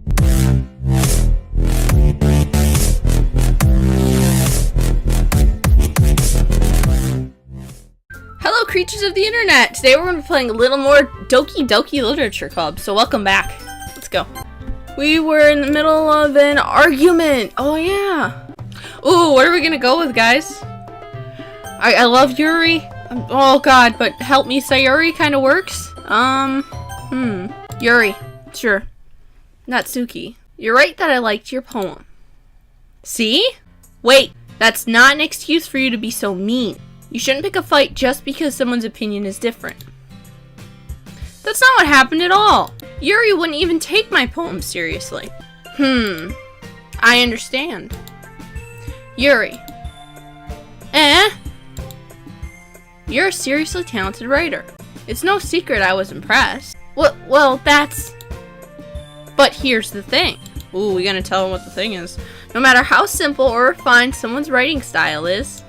Hello, creatures of the internet! Today we're going to be playing a little more Doki Doki Literature Club, so welcome back. Let's go. We were in the middle of an argument! Oh yeah! Ooh, what are we gonna go with, guys? I love Yuri. Oh god, but help me, Sayuri kinda works. Yuri. Sure. Natsuki. You're right that I liked your poem. See? Wait, that's not an excuse for you to be so mean. You shouldn't pick a fight just because someone's opinion is different. That's not what happened at all. Yuri wouldn't even take my poem seriously. I understand. Yuri. You're a seriously talented writer. It's no secret I was impressed. Well, that's... But here's the thing. Ooh, we gonna tell them what the thing is. No matter how simple or refined someone's writing style is,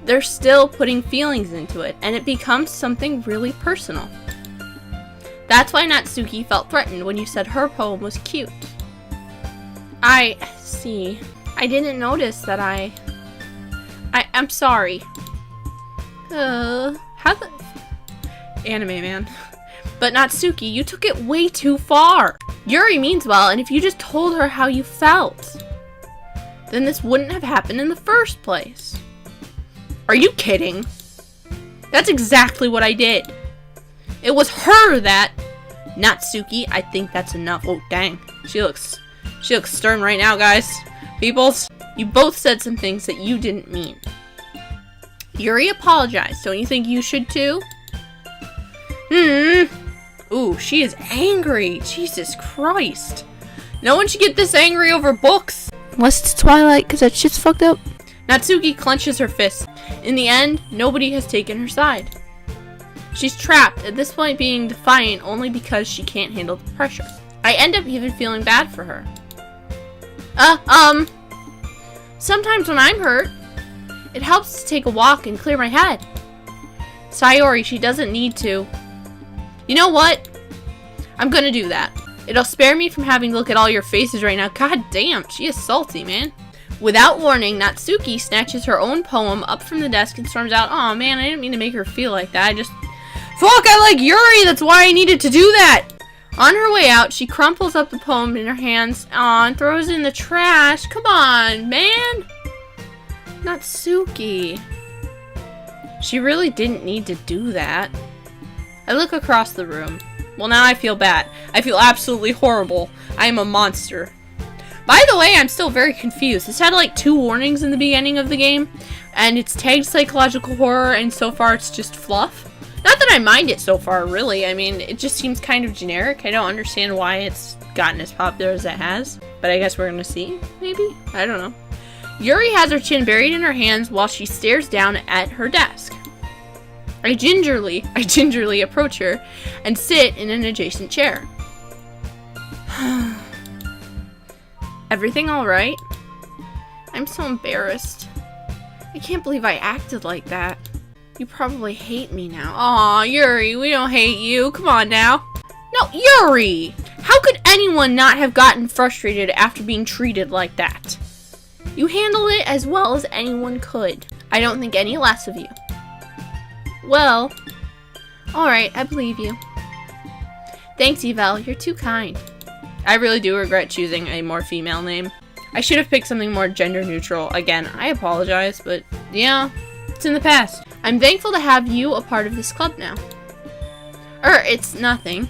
they're still putting feelings into it, and it becomes something really personal. That's why Natsuki felt threatened when you said her poem was cute. I see. I didn't notice that I'm sorry. How the... Anime, man. But Natsuki, you took it way too far. Yuri means well, and if you just told her how you felt, then this wouldn't have happened in the first place. Are you kidding? That's exactly what I did. It was her that... Natsuki, I think that's enough. Oh, dang. She looks stern right now, guys. Peoples, you both said some things that you didn't mean. Yuri apologized. Don't you think you should too? Ooh, she is angry. Jesus Christ. No one should get this angry over books. Unless it's Twilight, because that shit's fucked up. Natsuki clenches her fists. In the end, nobody has taken her side. She's trapped, at this point being defiant only because she can't handle the pressure. I end up even feeling bad for her. Sometimes when I'm hurt, it helps to take a walk and clear my head. Sayori, she doesn't need to. You know what? I'm gonna do that. It'll spare me from having to look at all your faces right now. God damn, she is salty, man. Without warning, Natsuki snatches her own poem up from the desk and storms out. Aw, man, I didn't mean to make her feel like that. Fuck, I like Yuri! That's why I needed to do that! On her way out, she crumples up the poem in her hands and throws it in the trash. Come on, man! Natsuki. She really didn't need to do that. I look across the room. Well, now I feel bad. I feel absolutely horrible. I am a monster. By the way, I'm still very confused. This had like 2 warnings in the beginning of the game, and it's tagged psychological horror, and so far it's just fluff. Not that I mind it so far, really. I mean, it just seems kind of generic. I don't understand why it's gotten as popular as it has, but I guess we're gonna see, maybe? I don't know. Yuri has her chin buried in her hands while she stares down at her desk. I gingerly approach her and sit in an adjacent chair. Everything alright? I'm so embarrassed. I can't believe I acted like that. You probably hate me now. Aw, Yuri, we don't hate you. Come on now. No, Yuri! How could anyone not have gotten frustrated after being treated like that? You handled it as well as anyone could. I don't think any less of you. Well, alright, I believe you. Thanks, EveL. You're too kind. I really do regret choosing a more female name. I should have picked something more gender neutral. Again, I apologize, but yeah, it's in the past. I'm thankful to have you a part of this club now. It's nothing.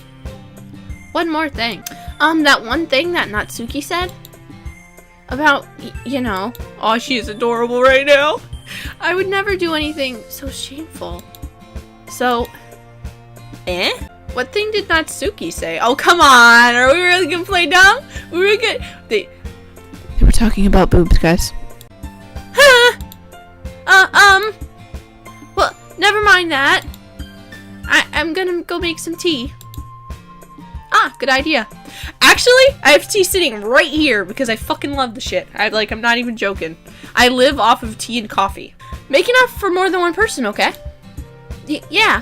One more thing. That one thing that Natsuki said? About, you know. Oh, she is adorable right now. I would never do anything so shameful. So, what thing did Natsuki say? Oh, come on! Are we really gonna play dumb? We were good. They were talking about boobs, guys. Huh? Well, never mind that. I'm gonna go make some tea. Ah, good idea. Actually, I have tea sitting right here because I fucking love the shit. I'm not even joking. I live off of tea and coffee. Make enough for more than one person, okay? Yeah.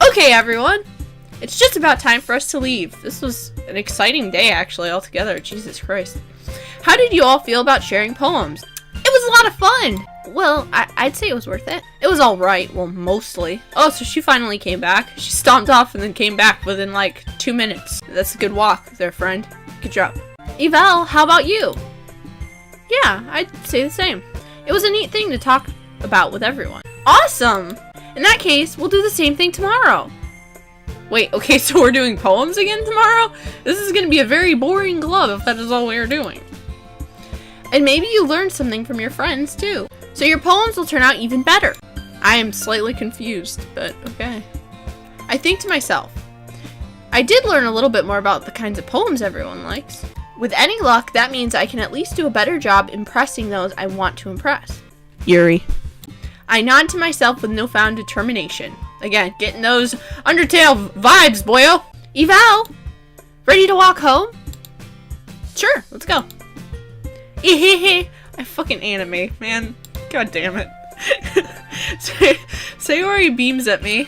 Okay, everyone. It's just about time for us to leave. This was an exciting day, actually, altogether. Jesus Christ. How did you all feel about sharing poems? It was a lot of fun! Well, I'd say it was worth it. It was alright. Well, mostly. Oh, so she finally came back. She stomped off and then came back within, like, 2 minutes. That's a good walk there, friend. Good job. EveL, how about you? Yeah, I'd say the same. It was a neat thing to talk about with everyone. Awesome! In that case, we'll do the same thing tomorrow. Wait, okay, so we're doing poems again tomorrow? This is gonna be a very boring club if that is all we are doing. And maybe you learned something from your friends, too. So your poems will turn out even better. I am slightly confused, but okay. I think to myself, I did learn a little bit more about the kinds of poems everyone likes. With any luck, that means I can at least do a better job impressing those I want to impress. Yuri. I nod to myself with newfound determination. Again, getting those Undertale vibes, boyo. EveL, ready to walk home? Sure, let's go. Ehehe. I fucking anime, man. God damn it. Sayori beams at me.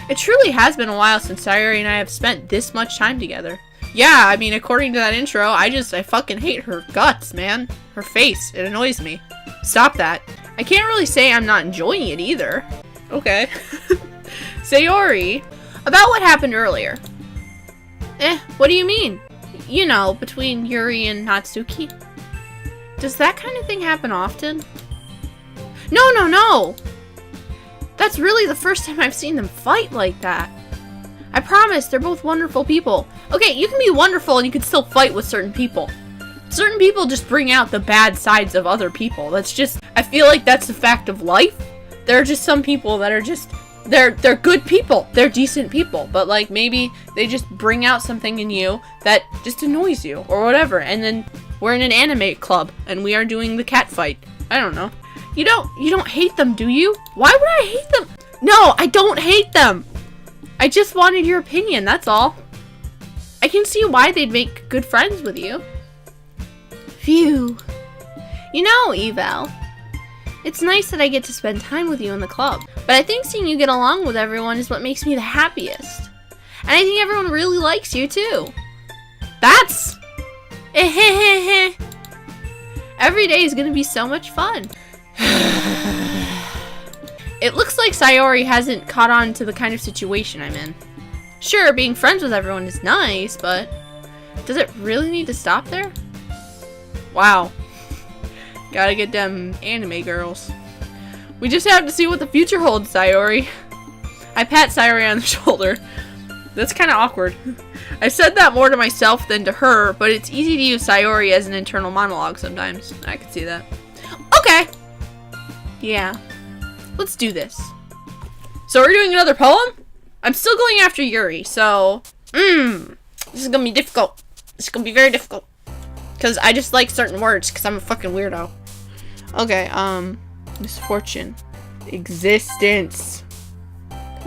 It truly has been a while since Sayori and I have spent this much time together. Yeah, I mean, according to that intro, I fucking hate her guts, man. Her face, it annoys me. Stop that. I can't really say I'm not enjoying it either. Okay. Sayori, about what happened earlier. What do you mean? You know, between Yuri and Natsuki. Does that kind of thing happen often? No! That's really the first time I've seen them fight like that. I promise, they're both wonderful people. Okay, you can be wonderful and you can still fight with certain people. Certain people just bring out the bad sides of other people. That's just, I feel like that's the fact of life. There are just some people that are just, they're good people. They're decent people. But like, maybe they just bring out something in you that just annoys you or whatever. And then we're in an anime club and we are doing the cat fight. I don't know. You don't hate them, do you? Why would I hate them? No, I don't hate them. I just wanted your opinion, that's all. I can see why they'd make good friends with you. Phew. You know, EveL, it's nice that I get to spend time with you in the club, but I think seeing you get along with everyone is what makes me the happiest. And I think everyone really likes you, too. That's... ehehe. Every day is gonna be so much fun. It looks like Sayori hasn't caught on to the kind of situation I'm in. Sure, being friends with everyone is nice, but does it really need to stop there? Wow. Gotta get them anime girls. We just have to see what the future holds, Sayori. I pat Sayori on the shoulder. That's kind of awkward. I said that more to myself than to her, but it's easy to use Sayori as an internal monologue sometimes. I can see that. Okay. Yeah. Let's do this. So we're doing another poem? I'm still going after Yuri, so... this is gonna be difficult. It's gonna be very difficult. Because I just like certain words, because I'm a fucking weirdo. Okay, misfortune. Existence.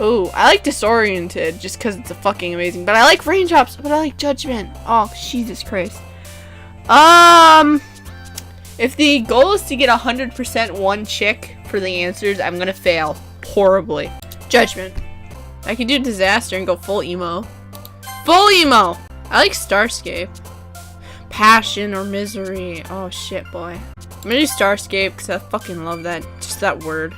Ooh, I like disoriented, just because it's a fucking amazing. But I like raindrops, but I like judgment. Oh, Jesus Christ. If the goal is to get 100% one chick for the answers, I'm gonna fail horribly. Judgment. I can do disaster and go full emo. Full emo! I like Starscape. Passion or misery. Oh shit, boy. I'm gonna do Starscape because I fucking love that. Just that word.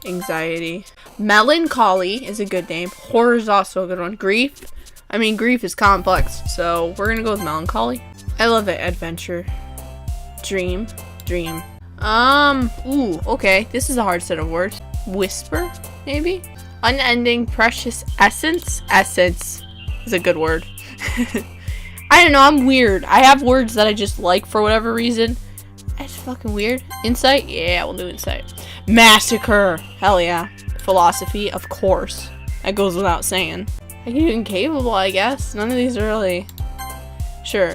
Anxiety. Melancholy is a good name. Horror is also a good one. Grief. I mean, grief is complex, so we're gonna go with melancholy. I love it. Adventure. Dream. Ooh, okay. This is a hard set of words. Whisper, maybe? Unending precious essence? Essence is a good word. I don't know, I'm weird. I have words that I just like for whatever reason. That's fucking weird. Insight? Yeah, we'll do insight. Massacre! Hell yeah. Philosophy? Of course. That goes without saying. I can do incapable, I guess. None of these are really... Sure.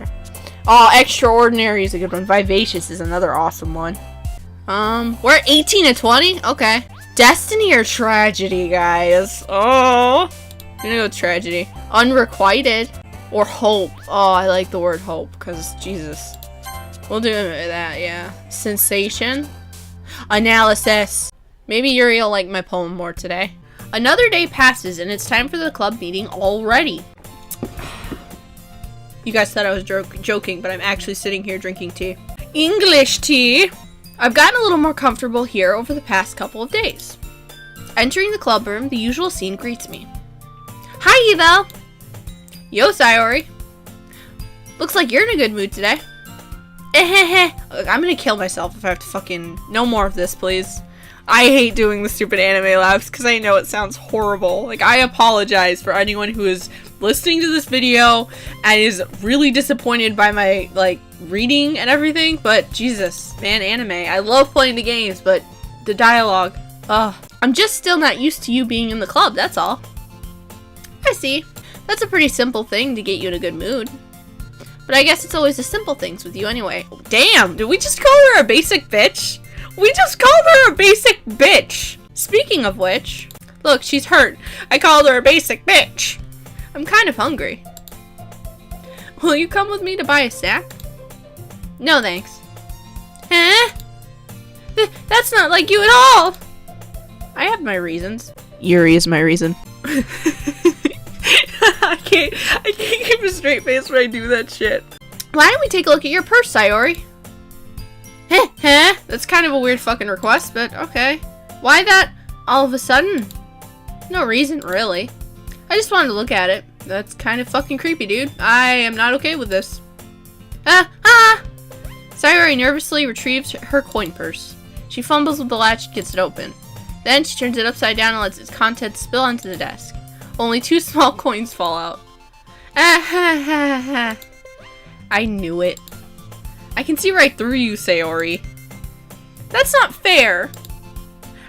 Oh, extraordinary is a good one. Vivacious is another awesome one. We're at 18 to 20? Okay. Destiny or tragedy, guys? Oh. I'm gonna go with tragedy. Unrequited. Or hope. Oh, I like the word hope, because, Jesus. We'll do that, yeah. Sensation. Analysis. Maybe Yuri will like my poem more today. Another day passes and it's time for the club meeting already. You guys thought I was joking, but I'm actually sitting here drinking tea. English tea! I've gotten a little more comfortable here over the past couple of days. Entering the club room, the usual scene greets me. Hi, EveL! Yo, Sayori. Looks like you're in a good mood today. Ehehe. I'm gonna kill myself if I have to fucking... No more of this, please. I hate doing the stupid anime laughs because I know it sounds horrible. Like, I apologize for anyone who is listening to this video and is really disappointed by my, like, reading and everything, but Jesus, man, anime. I love playing the games, but the dialogue, ugh. I'm just still not used to you being in the club, that's all. I see. That's a pretty simple thing to get you in a good mood. But I guess it's always the simple things with you anyway. Damn, did we just call her a basic bitch? We just called her a basic bitch! Speaking of which, look, she's hurt. I called her a basic bitch. I'm kind of hungry. Will you come with me to buy a snack? No, thanks. Huh? That's not like you at all! I have my reasons. Yuri is my reason. I can't keep a straight face when I do that shit. Why don't we take a look at your purse, Sayori? Huh? That's kind of a weird fucking request, but okay. Why that all of a sudden? No reason, really. I just wanted to look at it. That's kind of fucking creepy, dude. I am not okay with this. Sayori nervously retrieves her coin purse. She fumbles with the latch and gets it open. Then she turns it upside down and lets its contents spill onto the desk. Only 2 small coins fall out. I knew it. I can see right through you, Sayori. That's not fair.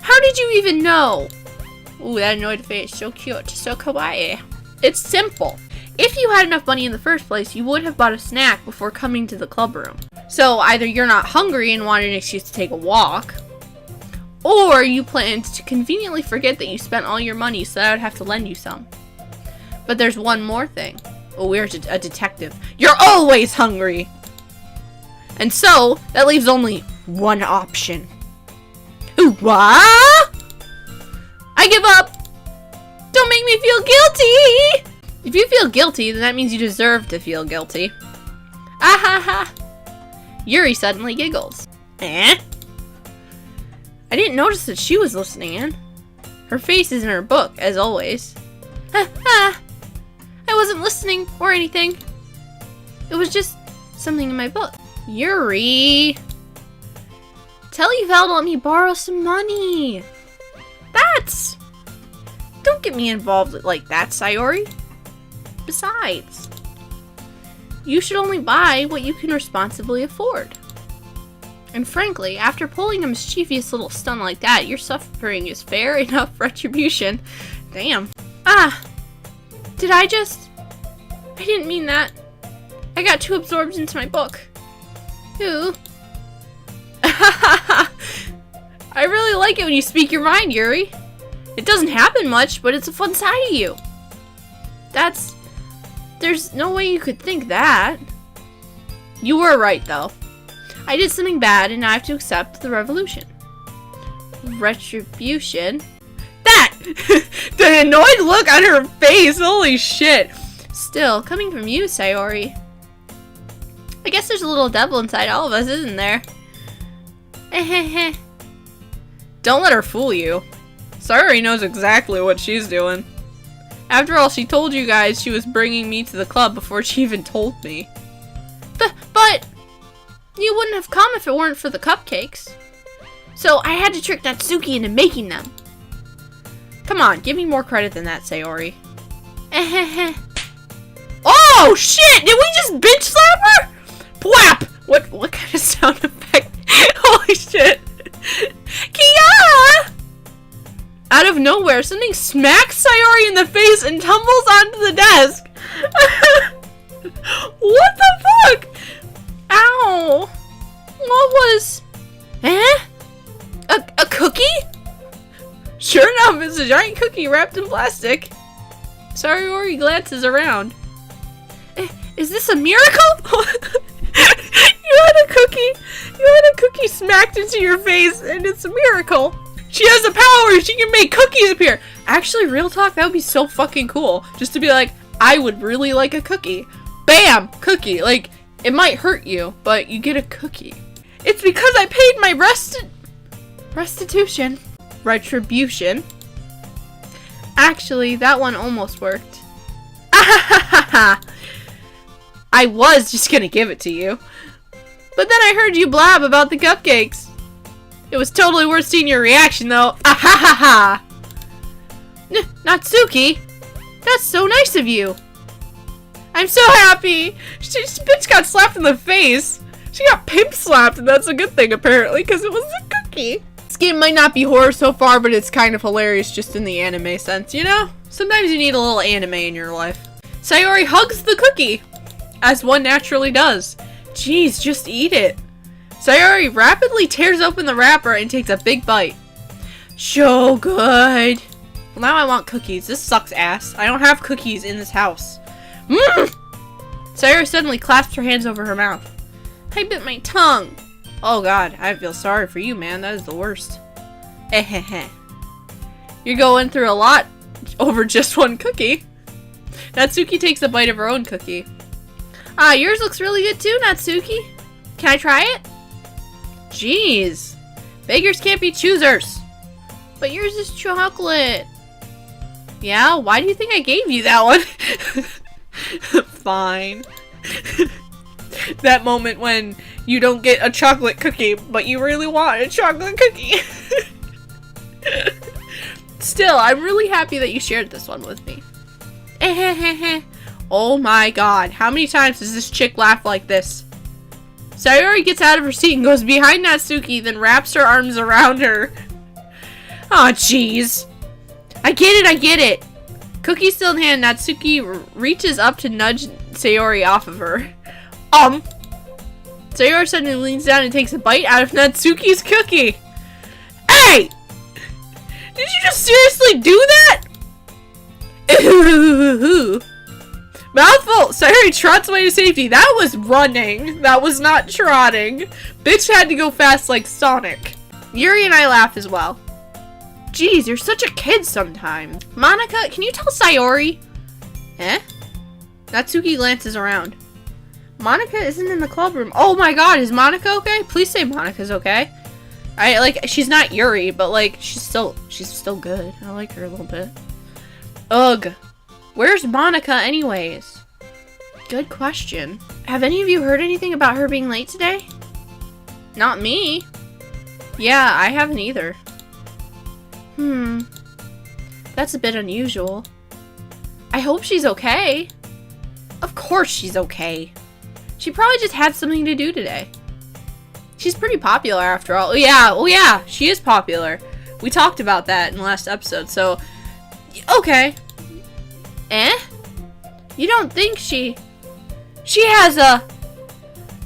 How did you even know? Ooh, that annoyed face. So cute. So kawaii. It's simple. If you had enough money in the first place, you would have bought a snack before coming to the club room. So either you're not hungry and wanted an excuse to take a walk, or you planned to conveniently forget that you spent all your money so that I would have to lend you some. But there's one more thing. Oh, we're a detective. You're always hungry! And so, that leaves only one option. Ooh, what? I give up! Don't make me feel guilty! If you feel guilty, then that means you deserve to feel guilty. Ahaha! Yuri suddenly giggles. Eh? I didn't notice that she was listening in. Her face is in her book, as always. I wasn't listening or anything. It was just something in my book. Yuri! Tell EveL to let me borrow some money. Don't get me involved like that, Sayori. Besides, you should only buy what you can responsibly afford. And frankly, after pulling a mischievous little stunt like that, your suffering is fair enough retribution. Damn. Did I didn't mean that. I got too absorbed into my book. Ooh. I really like it when you speak your mind, Yuri. It doesn't happen much, but it's a fun side of you. There's no way you could think that. You were right, though. I did something bad, and now I have to accept the revolution. Retribution? That! The annoyed look on her face, holy shit. Still, coming from you, Sayori. I guess there's a little devil inside all of us, isn't there? Ehehe. Don't let her fool you. Sayori knows exactly what she's doing. After all, she told you guys she was bringing me to the club before she even told me. But you wouldn't have come if it weren't for the cupcakes. So I had to trick Natsuki into making them. Come on, give me more credit than that, Sayori. Ehehe. Oh shit! Did we just bitch slap her? Pwap! What kind of sound effect? Holy shit! Kia! Out of nowhere, something smacks Sayori in the face and tumbles onto the desk. What the fuck? Ow! What was... A cookie? Sure enough, it's a giant cookie wrapped in plastic. Sayori glances around. Is this a miracle? You had a cookie smacked into your face, and it's a miracle. She has the power. She can make cookies appear. Actually, real talk, that would be so fucking cool. Just to be like, I would really like a cookie. Bam! Cookie. Like, it might hurt you, but you get a cookie. It's because I paid my restitution. Retribution. Actually, that one almost worked. I was just gonna give it to you. But then I heard you blab about the cupcakes. It was totally worth seeing your reaction, though. Ahahaha! Natsuki! That's so nice of you! I'm so happy! Bitch got slapped in the face! She got pimp slapped, and that's a good thing, apparently, because it was a cookie. This game might not be horror so far, but it's kind of hilarious just in the anime sense, you know? Sometimes you need a little anime in your life. Sayori hugs the cookie, as one naturally does. Jeez, just eat it. Sayori rapidly tears open the wrapper and takes a big bite. So good. Well, now I want cookies. This sucks ass. I don't have cookies in this house. Mmm! Sayori suddenly clasps her hands over her mouth. I bit my tongue. Oh god, I feel sorry for you, man. That is the worst. Ehehe. You're going through a lot over just one cookie. Natsuki takes a bite of her own cookie. Ah, yours looks really good too, Natsuki. Can I try it? Jeez. Beggars can't be choosers. But yours is chocolate. Yeah, why do you think I gave you that one? Fine. That moment when you don't get a chocolate cookie, but you really want a chocolate cookie. Still, I'm really happy that you shared this one with me. Oh my god, how many times does this chick laugh like this? Sayori gets out of her seat and goes behind Natsuki, then wraps her arms around her. Aw, jeez. I get it. Cookie still in hand, Natsuki reaches up to nudge Sayori off of her. Sayori suddenly leans down and takes a bite out of Natsuki's cookie. Hey! Did you just seriously do that? Mouthful! Sayori trots away to safety. That was running. That was not trotting. Bitch had to go fast like Sonic. Yuri and I laugh as well. Jeez, you're such a kid sometimes. Monica, can you tell Sayori? Eh? Natsuki glances around. Monica isn't in the club room. Oh my god, is Monica okay? Please say Monica's okay. She's not Yuri, but like, she's still good. I like her a little bit. Ugh. Where's Monica anyways? Good question. Have any of you heard anything about her being late today? Not me. Yeah, I haven't either. That's a bit unusual. I hope she's okay. Of course she's okay. She probably just had something to do today. She's pretty popular after all. Oh yeah, she is popular. We talked about that in the last episode, so... Okay. Eh? You don't think she has a...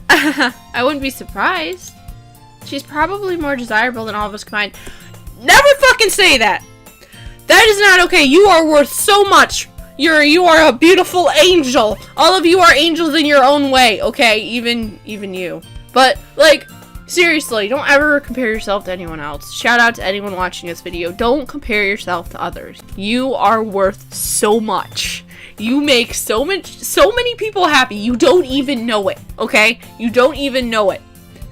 I wouldn't be surprised. She's probably more desirable than all of us combined. Never fucking say that! That is not okay. You are worth so much. You are a beautiful angel. All of you are angels in your own way, okay? Even you. But, like, seriously, don't ever compare yourself to anyone else. Shout out to anyone watching this video. Don't compare yourself to others. You are worth so much. You make so many people happy. You don't even know it, okay? You don't even know it.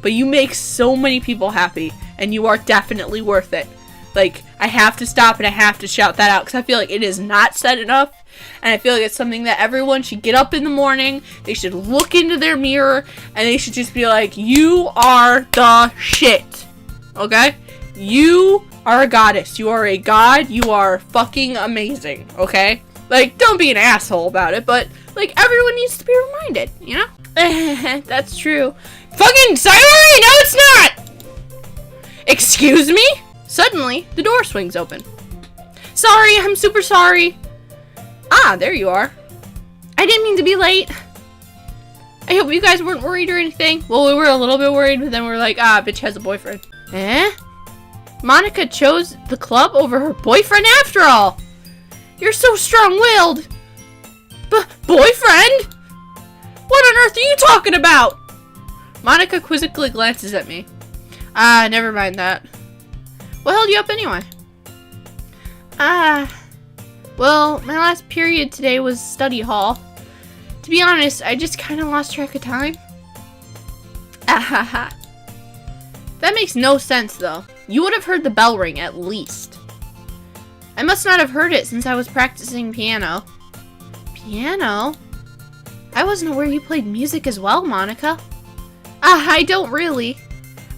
But you make so many people happy, and you are definitely worth it. Like, I have to stop and I have to shout that out because I feel like it is not said enough. And I feel like it's something that everyone should get up in the morning. They should look into their mirror and they should just be like, you are the shit. Okay? You are a goddess. You are a god. You are fucking amazing. Okay? Like, don't be an asshole about it, but, like, everyone needs to be reminded, you know? That's true. Fucking Sayori! No, it's not! Excuse me? Suddenly, the door swings open. Sorry, I'm super sorry. Ah, there you are. I didn't mean to be late. I hope you guys weren't worried or anything. Well, we were a little bit worried, but then we were like, ah, bitch has a boyfriend. Eh? Monica chose the club over her boyfriend after all. You're so strong-willed. Boyfriend? What on earth are you talking about? Monica quizzically glances at me. Ah, never mind that. What held you up anyway? Well, my last period today was study hall. To be honest, I just kind of lost track of time. Ahaha. That makes no sense, though. You would have heard the bell ring, at least. I must not have heard it since I was practicing piano. Piano? I wasn't aware you played music as well, Monica. I don't really.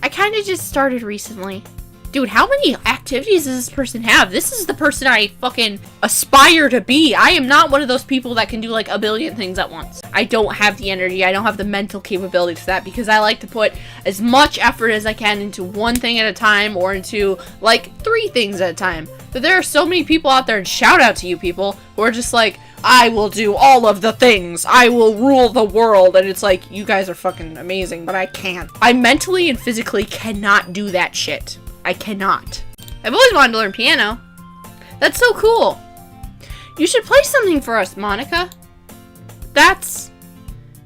I kind of just started recently. Dude, how many activities does this person have? This is the person I fucking aspire to be. I am not one of those people that can do like a billion things at once. I don't have the energy. I don't have the mental capability for that because I like to put as much effort as I can into one thing at a time or into like 3 things at a time. But there are so many people out there, and shout out to you people, who are just like, I will do all of the things. I will rule the world. And it's like, you guys are fucking amazing, but I can't. I mentally and physically cannot do that shit. I cannot. I've always wanted to learn piano. That's so cool. You should play something for us, Monica.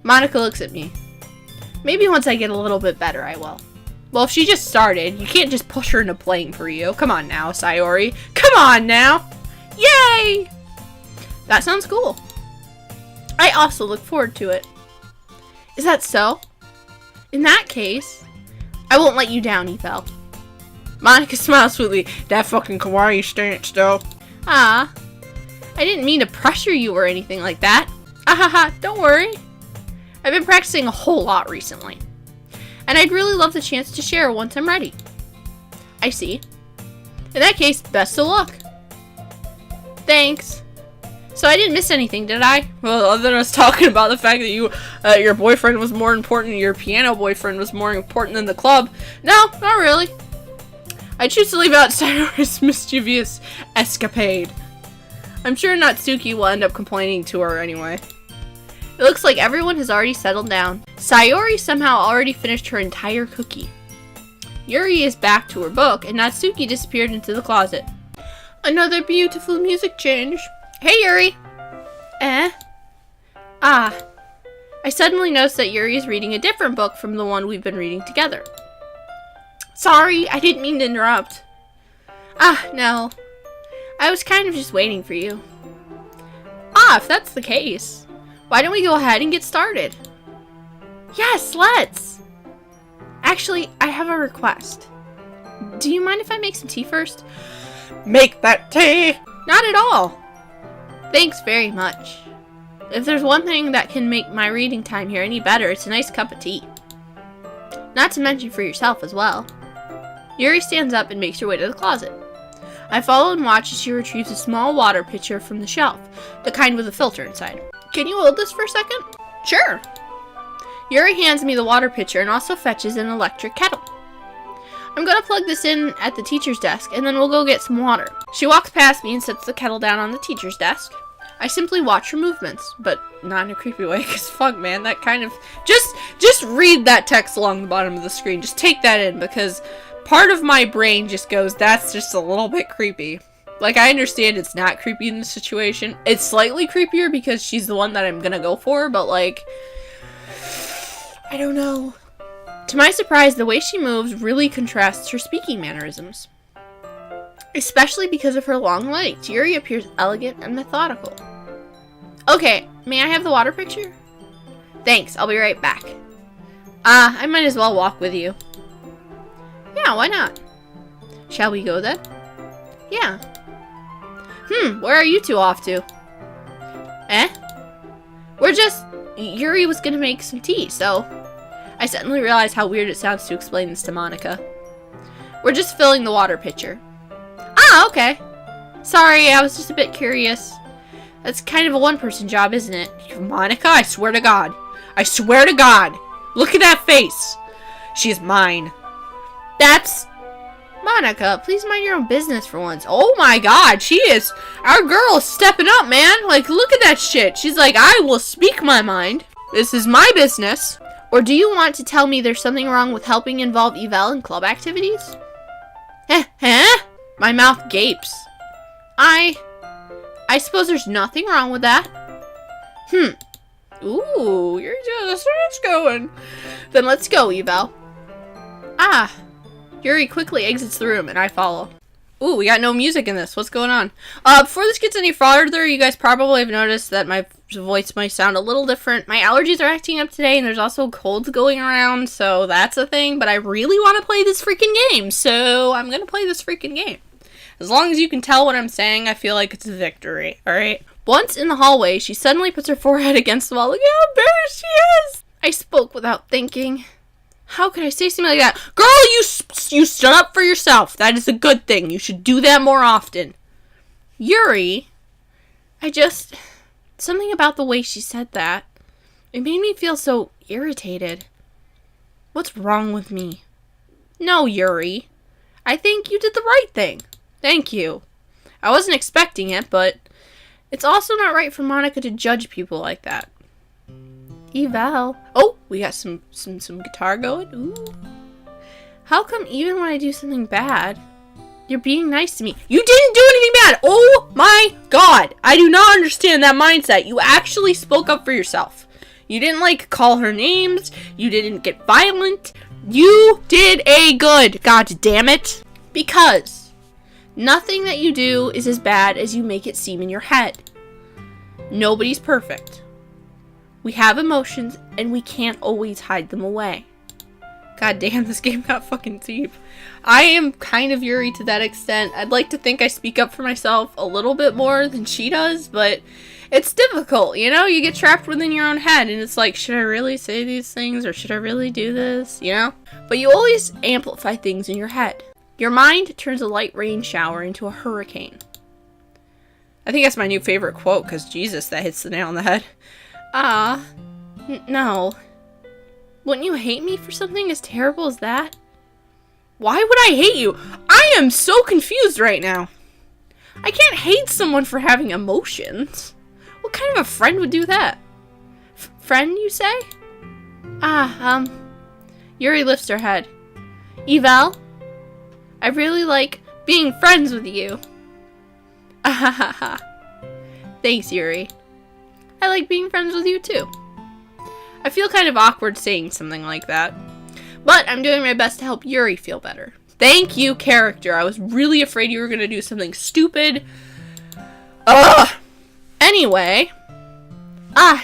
Monica looks at me. Maybe once I get a little bit better, I will. Well, if she just started, you can't just push her into playing for you. Come on now, Sayori. Come on now. Yay! That sounds cool. I also look forward to it. Is that so? In that case, I won't let you down, EveL. Monica smiles sweetly. That fucking kawaii stance, though. I didn't mean to pressure you or anything like that. Ahaha, don't worry. I've been practicing a whole lot recently. And I'd really love the chance to share once I'm ready. I see. In that case, best of luck. Thanks. So I didn't miss anything, did I? Well, other than us talking about the fact that your boyfriend was more important, your piano boyfriend was more important than the club. No, not really. I choose to leave out Sayori's mischievous escapade. I'm sure Natsuki will end up complaining to her anyway. It looks like everyone has already settled down. Sayori somehow already finished her entire cookie. Yuri is back to her book, and Natsuki disappeared into the closet. Another beautiful music change. Hey, Yuri! I suddenly noticed that Yuri is reading a different book from the one we've been reading together. Sorry, I didn't mean to interrupt. No. I was kind of just waiting for you. If that's the case, why don't we go ahead and get started? Yes, let's! Actually, I have a request. Do you mind if I make some tea first? Make that tea! Not at all. Thanks very much. If there's one thing that can make my reading time here any better, it's a nice cup of tea. Not to mention for yourself as well. Yuri stands up and makes her way to the closet. I follow and watch as she retrieves a small water pitcher from the shelf, the kind with a filter inside. Can you hold this for a second? Sure. Yuri hands me the water pitcher and also fetches an electric kettle. I'm gonna plug this in at the teacher's desk and then we'll go get some water. She walks past me and sets the kettle down on the teacher's desk. I simply watch her movements, but not in a creepy way, because fuck man, that kind of... Just read that text along the bottom of the screen. Just take that in, because part of my brain just goes, that's just a little bit creepy. Like, I understand it's not creepy in this situation. It's slightly creepier because she's the one that I'm gonna go for, but like... I don't know. To my surprise, the way she moves really contrasts her speaking mannerisms. Especially because of her long legs, Yuri appears elegant and methodical. Okay, may I have the water picture? Thanks, I'll be right back. I might as well walk with you. Yeah, why not? Shall we go then? Yeah. Where are you two off to? We're just... Yuri was gonna make some tea, so... I suddenly realized how weird it sounds to explain this to Monica. We're just filling the water pitcher. Okay. Sorry, I was just a bit curious. That's kind of a one-person job, isn't it? Monica, I swear to God. I swear to God. Look at that face. She is mine. That's... Monica, please mind your own business for once. Oh my God, she is... Our girl is stepping up, man. Like, look at that shit. She's like, I will speak my mind. This is my business. Or do you want to tell me there's something wrong with helping involve EveL in club activities? My mouth gapes. I suppose there's nothing wrong with that. Ooh, you're just going. Then let's go, EveL. Yuri quickly exits the room and I follow. Ooh, we got no music in this. What's going on? Before this gets any farther, you guys probably have noticed that my voice might sound a little different. My allergies are acting up today, and there's also colds going around, so that's a thing. But I really want to play this freaking game, so I'm gonna play this freaking game. As long as you can tell what I'm saying, I feel like it's a victory, alright? Once in the hallway, she suddenly puts her forehead against the wall. Look how embarrassed she is! I spoke without thinking. How could I say something like that? Girl, you stood up for yourself. That is a good thing. You should do that more often. Yuri, something about the way she said that, it made me feel so irritated. What's wrong with me? No, Yuri. I think you did the right thing. Thank you. I wasn't expecting it, but it's also not right for Monica to judge people like that. EveL. Oh, we got some guitar going. Ooh. How come even when I do something bad, you're being nice to me? You didn't do anything bad! Oh my god! I do not understand that mindset. You actually spoke up for yourself. You didn't, like, call her names. You didn't get violent. You did a good, god damn it. Because nothing that you do is as bad as you make it seem in your head. Nobody's perfect. We have emotions, and we can't always hide them away. God damn, this game got fucking deep. I am kind of Yuri to that extent. I'd like to think I speak up for myself a little bit more than she does, but it's difficult, you know? You get trapped within your own head, and it's like, should I really say these things, or should I really do this, you know? But you always amplify things in your head. Your mind turns a light rain shower into a hurricane. I think that's my new favorite quote, because Jesus, that hits the nail on the head. No. Wouldn't you hate me for something as terrible as that? Why would I hate you? I am so confused right now. I can't hate someone for having emotions. What kind of a friend would do that? Friend, you say? Yuri lifts her head. EveL, I really like being friends with you. Thanks, Yuri. I like being friends with you too. I feel kind of awkward saying something like that, but I'm doing my best to help Yuri feel better. Thank you, character. I was really afraid you were going to do something stupid. Ugh! Anyway.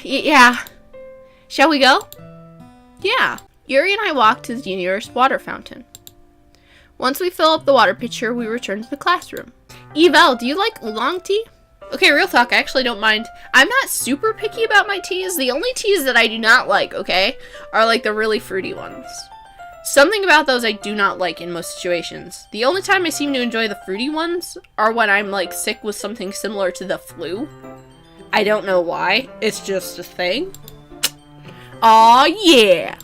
Yeah. Shall we go? Yeah. Yuri and I walk to the nearest water fountain. Once we fill up the water pitcher, we return to the classroom. EveL, do you like oolong tea? Okay, real talk, I actually don't mind. I'm not super picky about my teas. The only teas that I do not like, okay, are like the really fruity ones. Something about those I do not like in most situations. The only time I seem to enjoy the fruity ones are when I'm like sick with something similar to the flu. I don't know why. It's just a thing. Aw, yeah.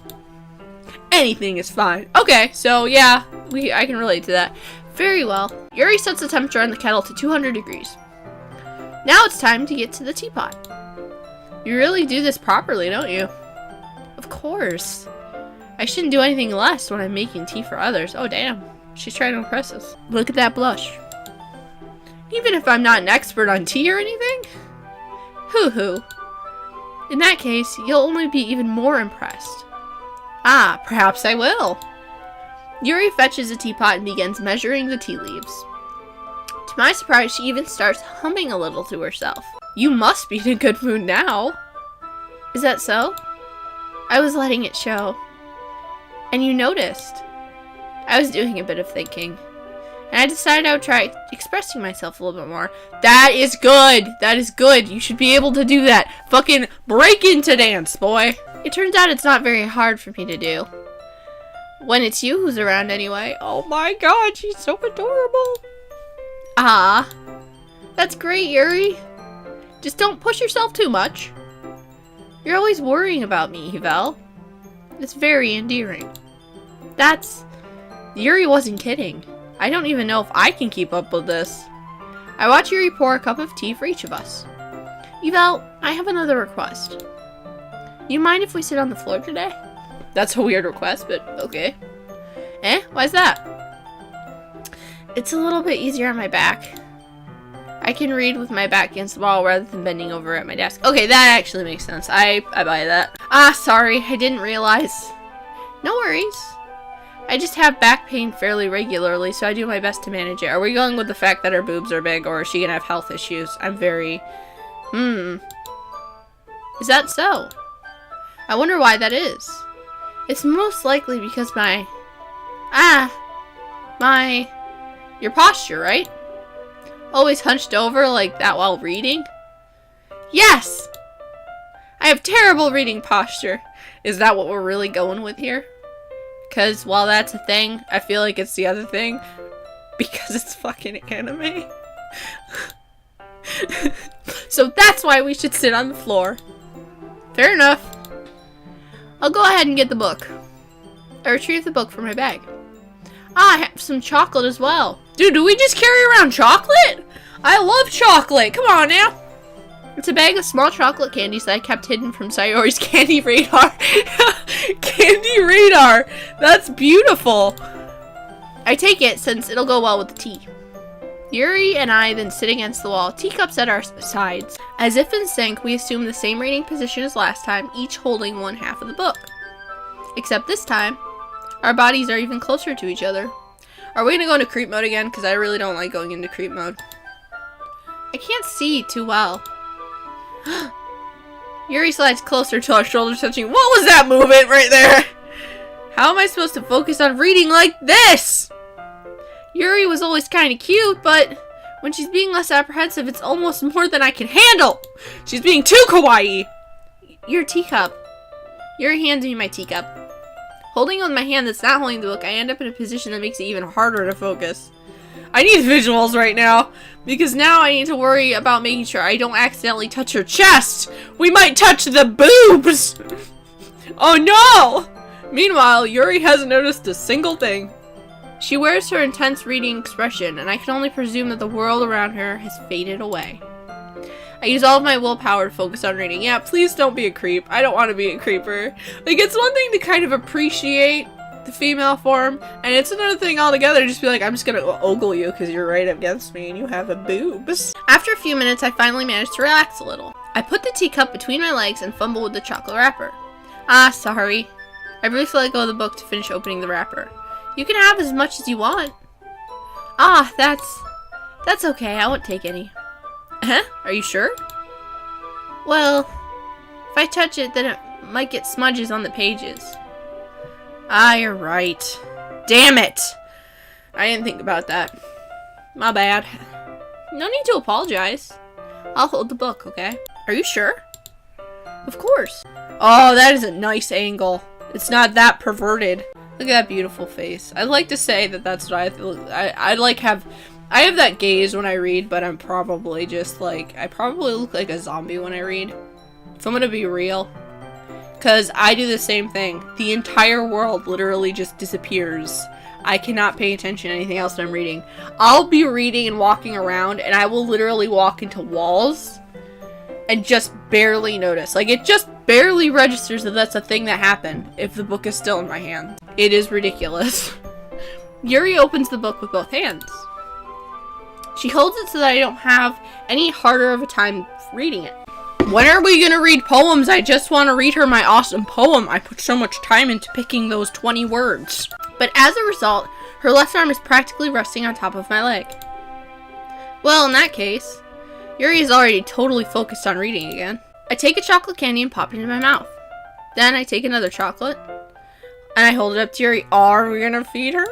Anything is fine. Okay, so yeah, I can relate to that. Very well. Yuri sets the temperature on the kettle to 200 degrees. Now it's time to get to the teapot. You really do this properly, don't you? Of course. I shouldn't do anything less when I'm making tea for others. Oh, damn. She's trying to impress us. Look at that blush. Even if I'm not an expert on tea or anything? Hoo-hoo. In that case, you'll only be even more impressed. Ah, perhaps I will. Yuri fetches a teapot and begins measuring the tea leaves. To my surprise, she even starts humming a little to herself. You must be in a good mood now. Is that so? I was letting it show. And you noticed. I was doing a bit of thinking. And I decided I would try expressing myself a little bit more. That is good! That is good! You should be able to do that! Fucking break into dance, boy! It turns out it's not very hard for me to do. When it's you who's around anyway. Oh my god, she's so adorable! Ah, that's great, Yuri. Just don't push yourself too much. You're always worrying about me, EveL. It's very endearing. Yuri wasn't kidding. I don't even know if I can keep up with this. I watch Yuri pour a cup of tea for each of us. EveL, I have another request. You mind if we sit on the floor today? That's a weird request, but okay. Why's that? It's a little bit easier on my back. I can read with my back against the wall rather than bending over at my desk. Okay, that actually makes sense. I buy that. Ah, sorry, I didn't realize. No worries. I just have back pain fairly regularly, so I do my best to manage it. Are we going with the fact that her boobs are big, or is she gonna have health issues? I'm very... Is that so? I wonder why that is. It's most likely because your posture, right? Always hunched over like that while reading? Yes! I have terrible reading posture. Is that what we're really going with here? Because while that's a thing, I feel like it's the other thing. Because it's fucking anime. So that's why we should sit on the floor. Fair enough. I'll go ahead and get the book. I retrieve the book from my bag. Ah, I have some chocolate as well. Dude, do we just carry around chocolate? I love chocolate. Come on now. It's a bag of small chocolate candies that I kept hidden from Sayori's candy radar. Candy radar. That's beautiful. I take it since it'll go well with the tea. Yuri and I then sit against the wall, teacups at our sides. As if in sync, we assume the same reading position as last time, each holding one half of the book. Except this time, our bodies are even closer to each other. Are we gonna go into creep mode again? Because I really don't like going into creep mode. I can't see too well. Yuri slides closer till our shoulders touching. What was that movement right there? How am I supposed to focus on reading like this? Yuri was always kind of cute, but when she's being less apprehensive, it's almost more than I can handle. She's being too kawaii. Your teacup. Yuri hands me my teacup. Holding on my hand that's not holding the book, I end up in a position that makes it even harder to focus. I need visuals right now, because now I need to worry about making sure I don't accidentally touch her chest. We might touch the boobs. Oh no! Meanwhile, Yuri hasn't noticed a single thing. She wears her intense reading expression, and I can only presume that the world around her has faded away. I use all of my willpower to focus on reading. Yeah, please don't be a creep. I don't want to be a creeper. Like, it's one thing to kind of appreciate the female form, and it's another thing altogether to just be like, I'm just gonna ogle you because you're right against me and you have a boobs. After a few minutes, I finally managed to relax a little. I put the teacup between my legs and fumble with the chocolate wrapper. Ah, sorry. I briefly let go of the book to finish opening the wrapper. You can have as much as you want. Ah, that's okay. I won't take any. Huh? Are you sure? Well, if I touch it, then it might get smudges on the pages. Ah, you're right. Damn it! I didn't think about that. My bad. No need to apologize. I'll hold the book, okay? Are you sure? Of course. Oh, that is a nice angle. It's not that perverted. Look at that beautiful face. I'd like to say that that's what I have that gaze when I read, but I'm probably just like, I probably look like a zombie when I read. If I'm gonna be real. Because I do the same thing. The entire world literally just disappears. I cannot pay attention to anything else that I'm reading. I'll be reading and walking around, and I will literally walk into walls and just barely notice. Like, it just barely registers that that's a thing that happened if the book is still in my hand. It is ridiculous. Yuri opens the book with both hands. She holds it so that I don't have any harder of a time reading it. When are we gonna read poems? I just want to read her my awesome poem. I put so much time into picking those 20 words. But as a result, her left arm is practically resting on top of my leg. Well, in that case, Yuri is already totally focused on reading again. I take a chocolate candy and pop it into my mouth. Then I take another chocolate, and I hold it up to Yuri. Are we gonna feed her?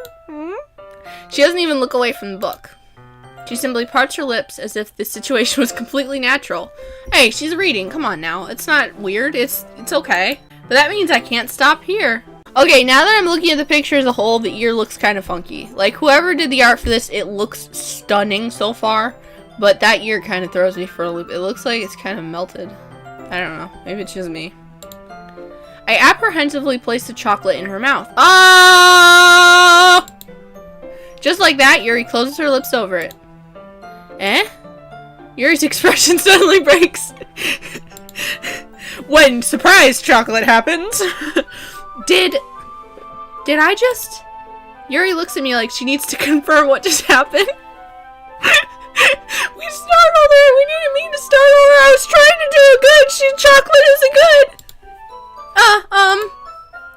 She doesn't even look away from the book. She simply parts her lips as if the situation was completely natural. Hey, she's reading. Come on now. It's not weird. It's okay. But that means I can't stop here. Okay, now that I'm looking at the picture as a whole, the ear looks kind of funky. Like, whoever did the art for this, it looks stunning so far. But that ear kind of throws me for a loop. It looks like it's kind of melted. I don't know. Maybe it's just me. I apprehensively place the chocolate in her mouth. Oh! Just like that, Yuri closes her lips over it. Eh? Yuri's expression suddenly breaks. When surprise chocolate happens. Did I just... Yuri looks at me like she needs to confirm what just happened. We startled her. We didn't mean to startle her. I was trying to do it good. Chocolate isn't good.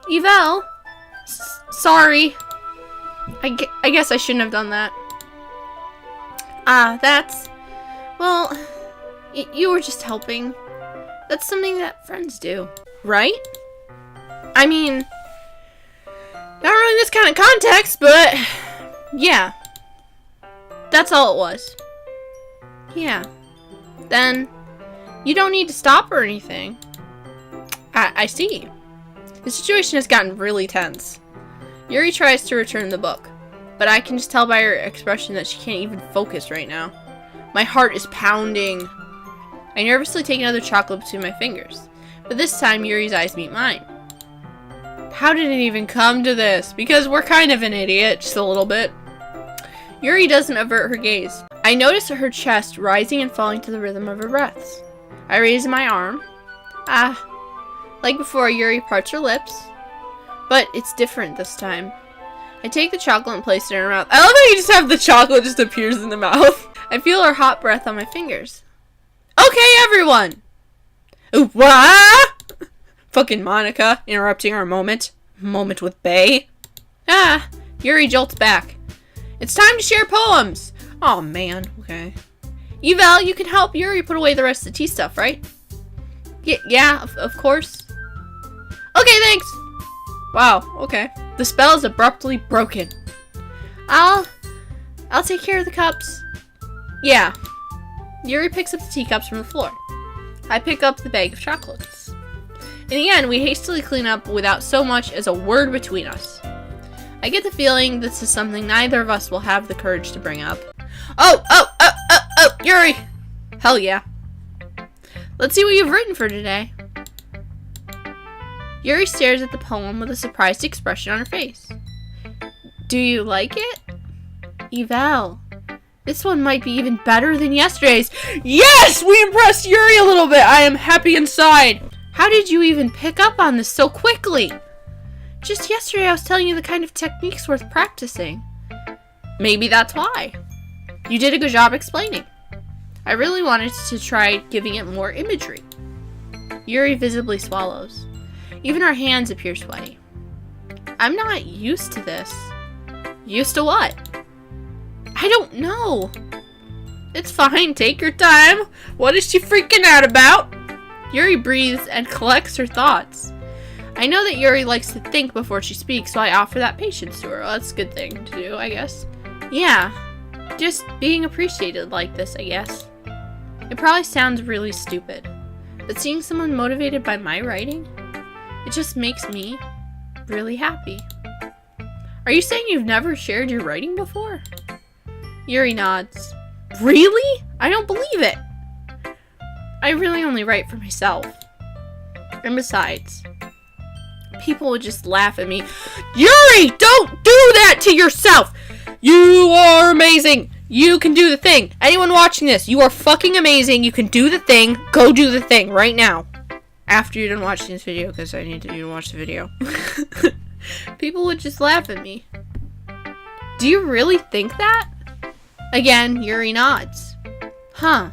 EveL. Sorry. I guess I shouldn't have done that. Well, you were just helping. That's something that friends do, right? I mean, not really in this kind of context, but yeah. That's all it was. Yeah. Then, you don't need to stop or anything. I see. The situation has gotten really tense. Yuri tries to return the book, but I can just tell by her expression that she can't even focus right now. My heart is pounding. I nervously take another chocolate between my fingers, but this time Yuri's eyes meet mine. How did it even come to this? Because we're kind of an idiot, just a little bit. Yuri doesn't avert her gaze. I notice her chest rising and falling to the rhythm of her breaths. I raise my arm. Like before, Yuri parts her lips, but it's different this time. I take the chocolate and place it in her mouth. I love how you just have the chocolate just appears in the mouth. I feel her hot breath on my fingers. Okay, everyone! Ooh, wah! Fucking Monica, interrupting our moment. Moment with Bae. Yuri jolts back. It's time to share poems! Oh man, okay. EveL, you can help Yuri put away the rest of the tea stuff, right? Yeah, of course. Okay, thanks! Wow, okay. The spell is abruptly broken. I'll take care of the cups. Yeah. Yuri picks up the teacups from the floor. I pick up the bag of chocolates. In the end, we hastily clean up without so much as a word between us. I get the feeling this is something neither of us will have the courage to bring up. Oh, Yuri! Hell yeah. Let's see what you've written for today. Yuri stares at the poem with a surprised expression on her face. Do you like it? EveL, this one might be even better than yesterday's. Yes! We impressed Yuri a little bit! I am happy inside! How did you even pick up on this so quickly? Just yesterday I was telling you the kind of techniques worth practicing. Maybe that's why. You did a good job explaining. I really wanted to try giving it more imagery. Yuri visibly swallows. Even her hands appear sweaty. I'm not used to this. Used to what? I don't know. It's fine, take your time. What is she freaking out about? Yuri breathes and collects her thoughts. I know that Yuri likes to think before she speaks, so I offer that patience to her. Well, that's a good thing to do, I guess. Yeah, just being appreciated like this, I guess. It probably sounds really stupid, but seeing someone motivated by my writing, it just makes me really happy. Are you saying you've never shared your writing before? Yuri nods. Really? I don't believe it. I really only write for myself. And besides, people would just laugh at me. Yuri, don't do that to yourself! You are amazing! You can do the thing! Anyone watching this, you are fucking amazing! You can do the thing! Go do the thing right now! After you're done watching this video, because I need you to watch the video. People would just laugh at me. Do you really think that? Again, Yuri nods. Huh.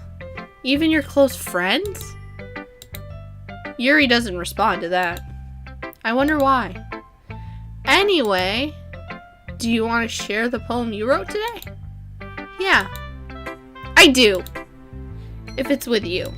Even your close friends? Yuri doesn't respond to that. I wonder why. Anyway, do you want to share the poem you wrote today? Yeah, I do. If it's with you.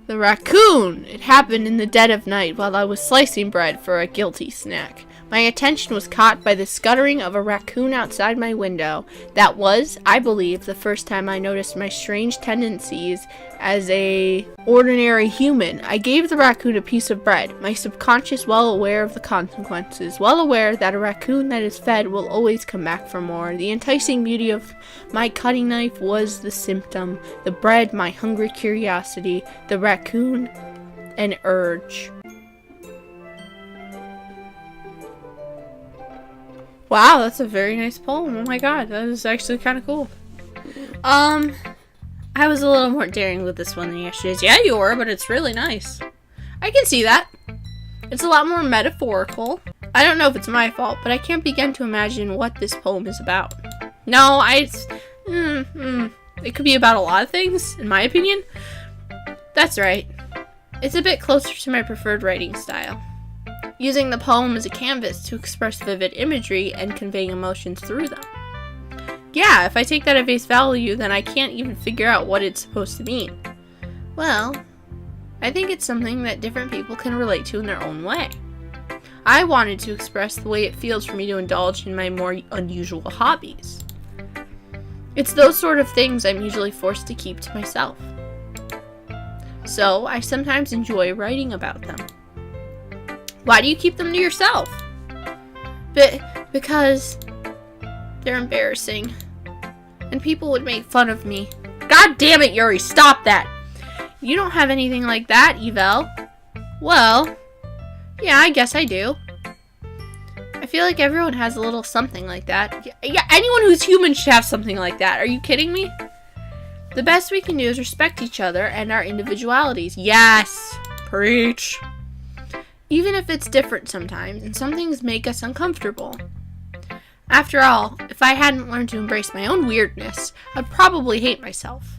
The raccoon! It happened in the dead of night while I was slicing bread for a guilty snack. My attention was caught by the scuttering of a raccoon outside my window. That was, I believe, the first time I noticed my strange tendencies as a ordinary human. I gave the raccoon a piece of bread, my subconscious well aware of the consequences, well aware that a raccoon that is fed will always come back for more. The enticing beauty of my cutting knife was the symptom, the bread my hungry curiosity, the raccoon an urge. Wow, that's a very nice poem. Oh my god, that is actually kind of cool. I was a little more daring with this one than yesterday's. Yeah, you were, but it's really nice. I can see that. It's a lot more metaphorical. I don't know if it's my fault, but I can't begin to imagine what this poem is about. No, it could be about a lot of things, in my opinion. That's right. It's a bit closer to my preferred writing style. using the poem as a canvas to express vivid imagery and conveying emotions through them. Yeah, if I take that at face value, then I can't even figure out what it's supposed to mean. Well, I think it's something that different people can relate to in their own way. I wanted to express the way it feels for me to indulge in my more unusual hobbies. It's those sort of things I'm usually forced to keep to myself. So, I sometimes enjoy writing about them. Why do you keep them to yourself? Because they're embarrassing. And people would make fun of me. God damn it, Yuri, stop that! You don't have anything like that, EveL. Well, yeah, I guess I do. I feel like everyone has a little something like that. Yeah, anyone who's human should have something like that. Are you kidding me? The best we can do is respect each other and our individualities. Yes! Preach! Even if it's different sometimes, and some things make us uncomfortable. After all, if I hadn't learned to embrace my own weirdness, I'd probably hate myself.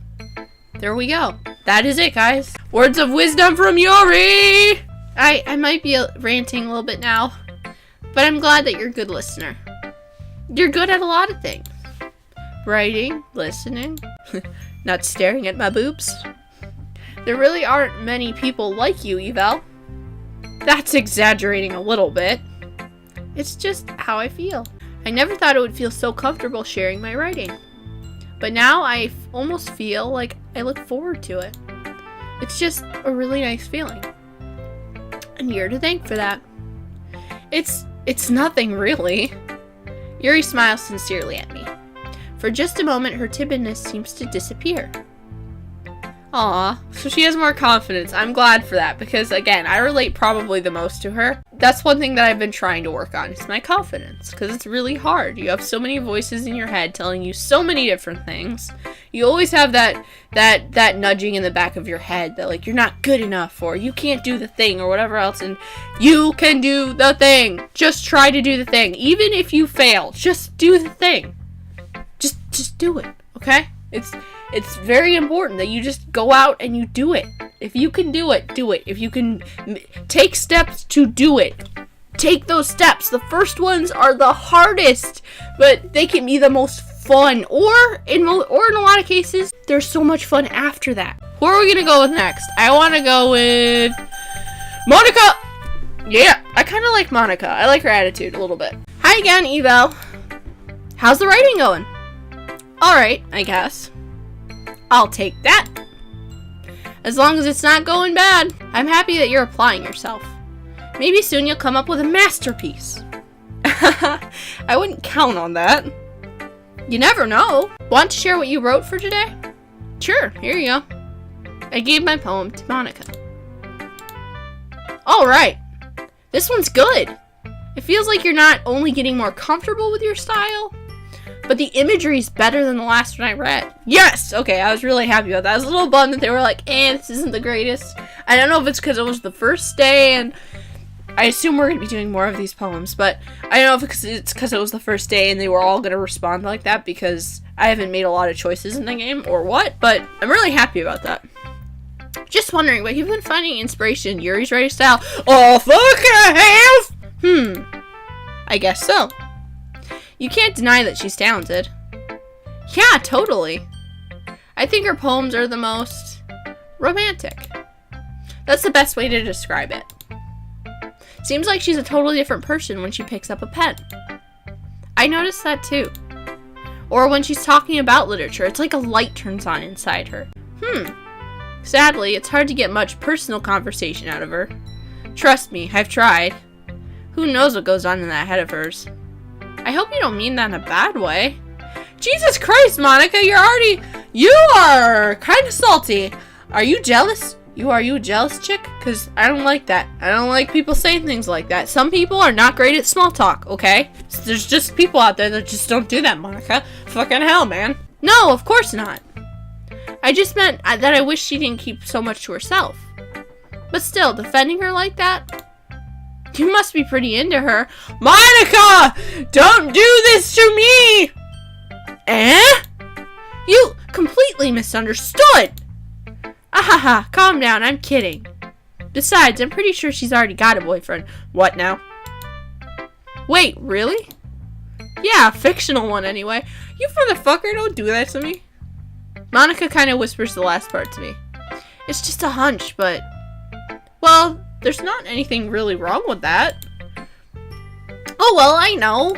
There we go. That is it, guys. Words of wisdom from Yuri! I might be ranting a little bit now, but I'm glad that you're a good listener. You're good at a lot of things. Writing, listening, not staring at my boobs. There really aren't many people like you, EveL. That's exaggerating a little bit. It's just how I feel. I never thought it would feel so comfortable sharing my writing. But now I almost feel like I look forward to it. It's just a really nice feeling. And you're to thank for that. It's nothing really. Yuri smiles sincerely at me. For just a moment, her timidness seems to disappear. Aw, so she has more confidence. I'm glad for that, because again, I relate probably the most to her. That's one thing that I've been trying to work on, is my confidence, because it's really hard. You have so many voices in your head telling you so many different things. You always have that nudging in the back of your head that like, you're not good enough, or you can't do the thing, or whatever else, and you can do the thing. Just try to do the thing. Even if you fail, just do the thing. Just do it, okay? It's very important that you just go out and you do it. If you can do it, do it. If you can take steps to do it, take those steps. The first ones are the hardest, but they can be the most fun. Or in a lot of cases, there's so much fun after that. Who are we gonna go with next? I want to go with Monica. Yeah, I kind of like Monica. I like her attitude a little bit. Hi again, EveL. How's the writing going? All right, I guess. I'll take that. As long as it's not going bad. I'm happy that you're applying yourself. Maybe soon you'll come up with a masterpiece. I wouldn't count on that. You never know. Want to share what you wrote for today? Sure, here you go. I gave my poem to Monica. Alright. This one's good. It feels like you're not only getting more comfortable with your style, but the imagery is better than the last one I read. Yes! Okay, I was really happy about that. I was a little bummed that they were like, this isn't the greatest. I don't know if it's because it was the first day, and I assume we're going to be doing more of these poems, but I don't know if it's because it was the first day and they were all going to respond like that because I haven't made a lot of choices in the game or what, but I'm really happy about that. Just wondering, but you've been finding inspiration in Yuri's writing style? Oh, fuck I have! I guess so. You can't deny that she's talented. Yeah, totally. I think her poems are the most romantic. That's the best way to describe it. Seems like she's a totally different person when she picks up a pen. I noticed that too. Or when she's talking about literature, it's like a light turns on inside her. Sadly, it's hard to get much personal conversation out of her. Trust me, I've tried. Who knows what goes on in that head of hers. I hope you don't mean that in a bad way. Jesus Christ, Monica, you are kind of salty. Are you jealous? Are you a jealous chick? Because I don't like that. I don't like people saying things like that. Some people are not great at small talk, okay? So there's just people out there that just don't do that, Monica. Fucking hell, man. No, of course not. I just meant that I wish she didn't keep so much to herself. But still, defending her like that? You must be pretty into her. Monica! Don't do this to me! You completely misunderstood! Ahaha, calm down, I'm kidding. Besides, I'm pretty sure she's already got a boyfriend. What now? Wait, really? Yeah, a fictional one anyway. You motherfucker, don't do that to me. Monica kind of whispers the last part to me. It's just a hunch, but... Well, there's not anything really wrong with that. Oh, well, I know.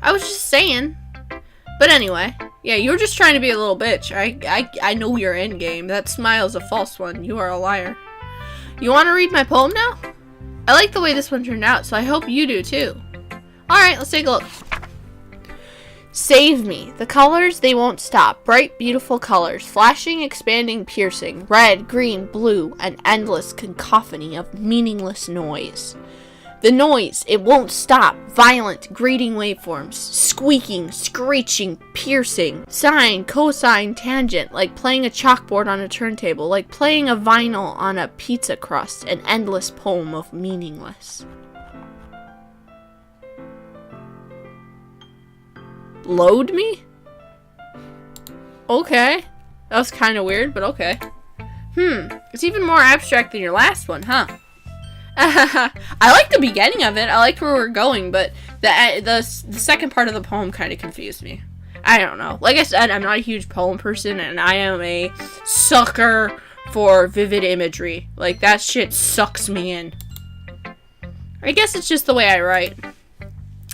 I was just saying. But anyway, yeah, you were just trying to be a little bitch. I know your end game. That smile's a false one. You are a liar. You want to read my poem now? I like the way this one turned out, so I hope you do too. Alright, let's take a look. Save me. The colors, they won't stop. Bright, beautiful colors. Flashing, expanding, piercing. Red, green, blue. An endless cacophony of meaningless noise. The noise, it won't stop. Violent, grating waveforms. Squeaking, screeching, piercing. Sine, cosine, tangent. Like playing a chalkboard on a turntable. Like playing a vinyl on a pizza crust. An endless poem of meaningless. Load me? Okay. That was kind of weird, but okay. It's even more abstract than your last one, huh? I like the beginning of it. I like where we're going, but the second part of the poem kind of confused me. I don't know. Like I said, I'm not a huge poem person, and I am a sucker for vivid imagery. Like, that shit sucks me in. I guess it's just the way I write.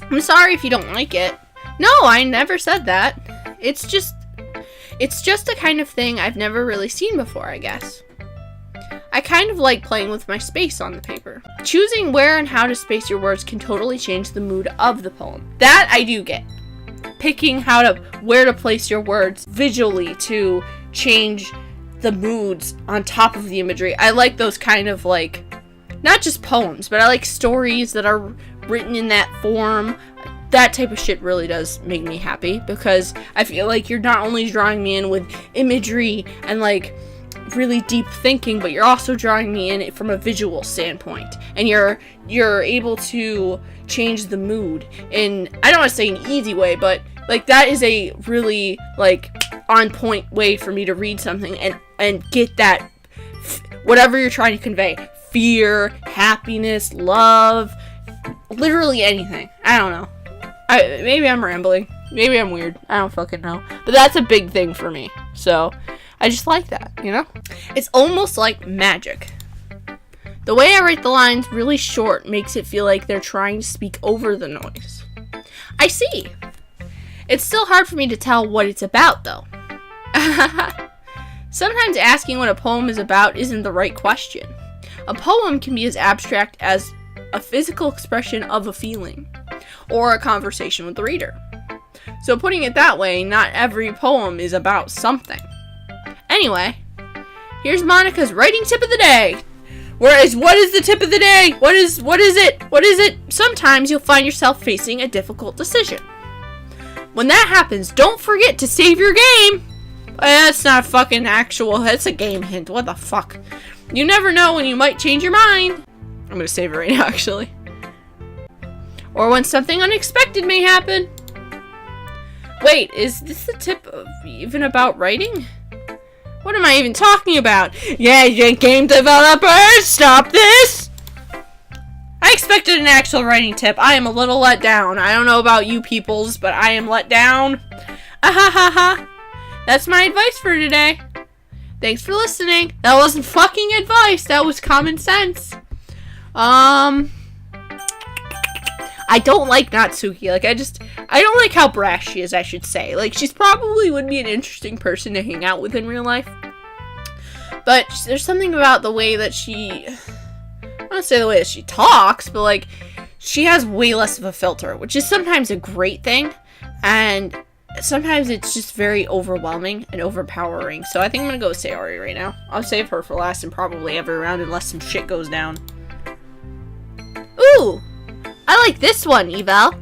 I'm sorry if you don't like it. No, I never said that. It's just a kind of thing I've never really seen before, I guess. I kind of like playing with my space on the paper. Choosing where and how to space your words can totally change the mood of the poem. That I do get. Picking where to place your words visually to change the moods on top of the imagery. I like those kind of, like, not just poems, but I like stories that are written in that form. That type of shit really does make me happy, because I feel like you're not only drawing me in with imagery and, like, really deep thinking, but you're also drawing me in from a visual standpoint, and you're able to change the mood in, I don't want to say an easy way, but, like, that is a really, like, on point way for me to read something and get that whatever you're trying to convey. Fear, happiness, love, literally anything. I don't know. Maybe I'm rambling. Maybe I'm weird. I don't fucking know. But that's a big thing for me. So, I just like that, you know? It's almost like magic. The way I write the lines really short makes it feel like they're trying to speak over the noise. I see. It's still hard for me to tell what it's about, though. Sometimes asking what a poem is about isn't the right question. A poem can be as abstract as a physical expression of a feeling, or a conversation with the reader. So putting it that way, not every poem is about something. Anyway, here's Monica's writing tip of the day. Whereas, what is the tip of the day? What is it? Sometimes you'll find yourself facing a difficult decision. When that happens, don't forget to save your game. That's not fucking actual, that's a game hint. What the fuck? You never know when you might change your mind. I'm gonna save it right now, actually. Or when something unexpected may happen. Wait, is this the tip of even about writing? What am I even talking about? Yeah, you game developers, stop this! I expected an actual writing tip. I am a little let down. I don't know about you peoples, but I am let down. Ahahaha. That's my advice for today. Thanks for listening. That wasn't fucking advice. That was common sense. I don't like Natsuki. Like, I don't like how brash she is, I should say. Like, she's probably would be an interesting person to hang out with in real life. But there's something about the way that she, I don't want to say the way that she talks, but, like, she has way less of a filter, which is sometimes a great thing, and sometimes it's just very overwhelming and overpowering. So I think I'm gonna go with Sayori right now. I'll save her for last and probably every round unless some shit goes down. Ooh! I like this one, EveL.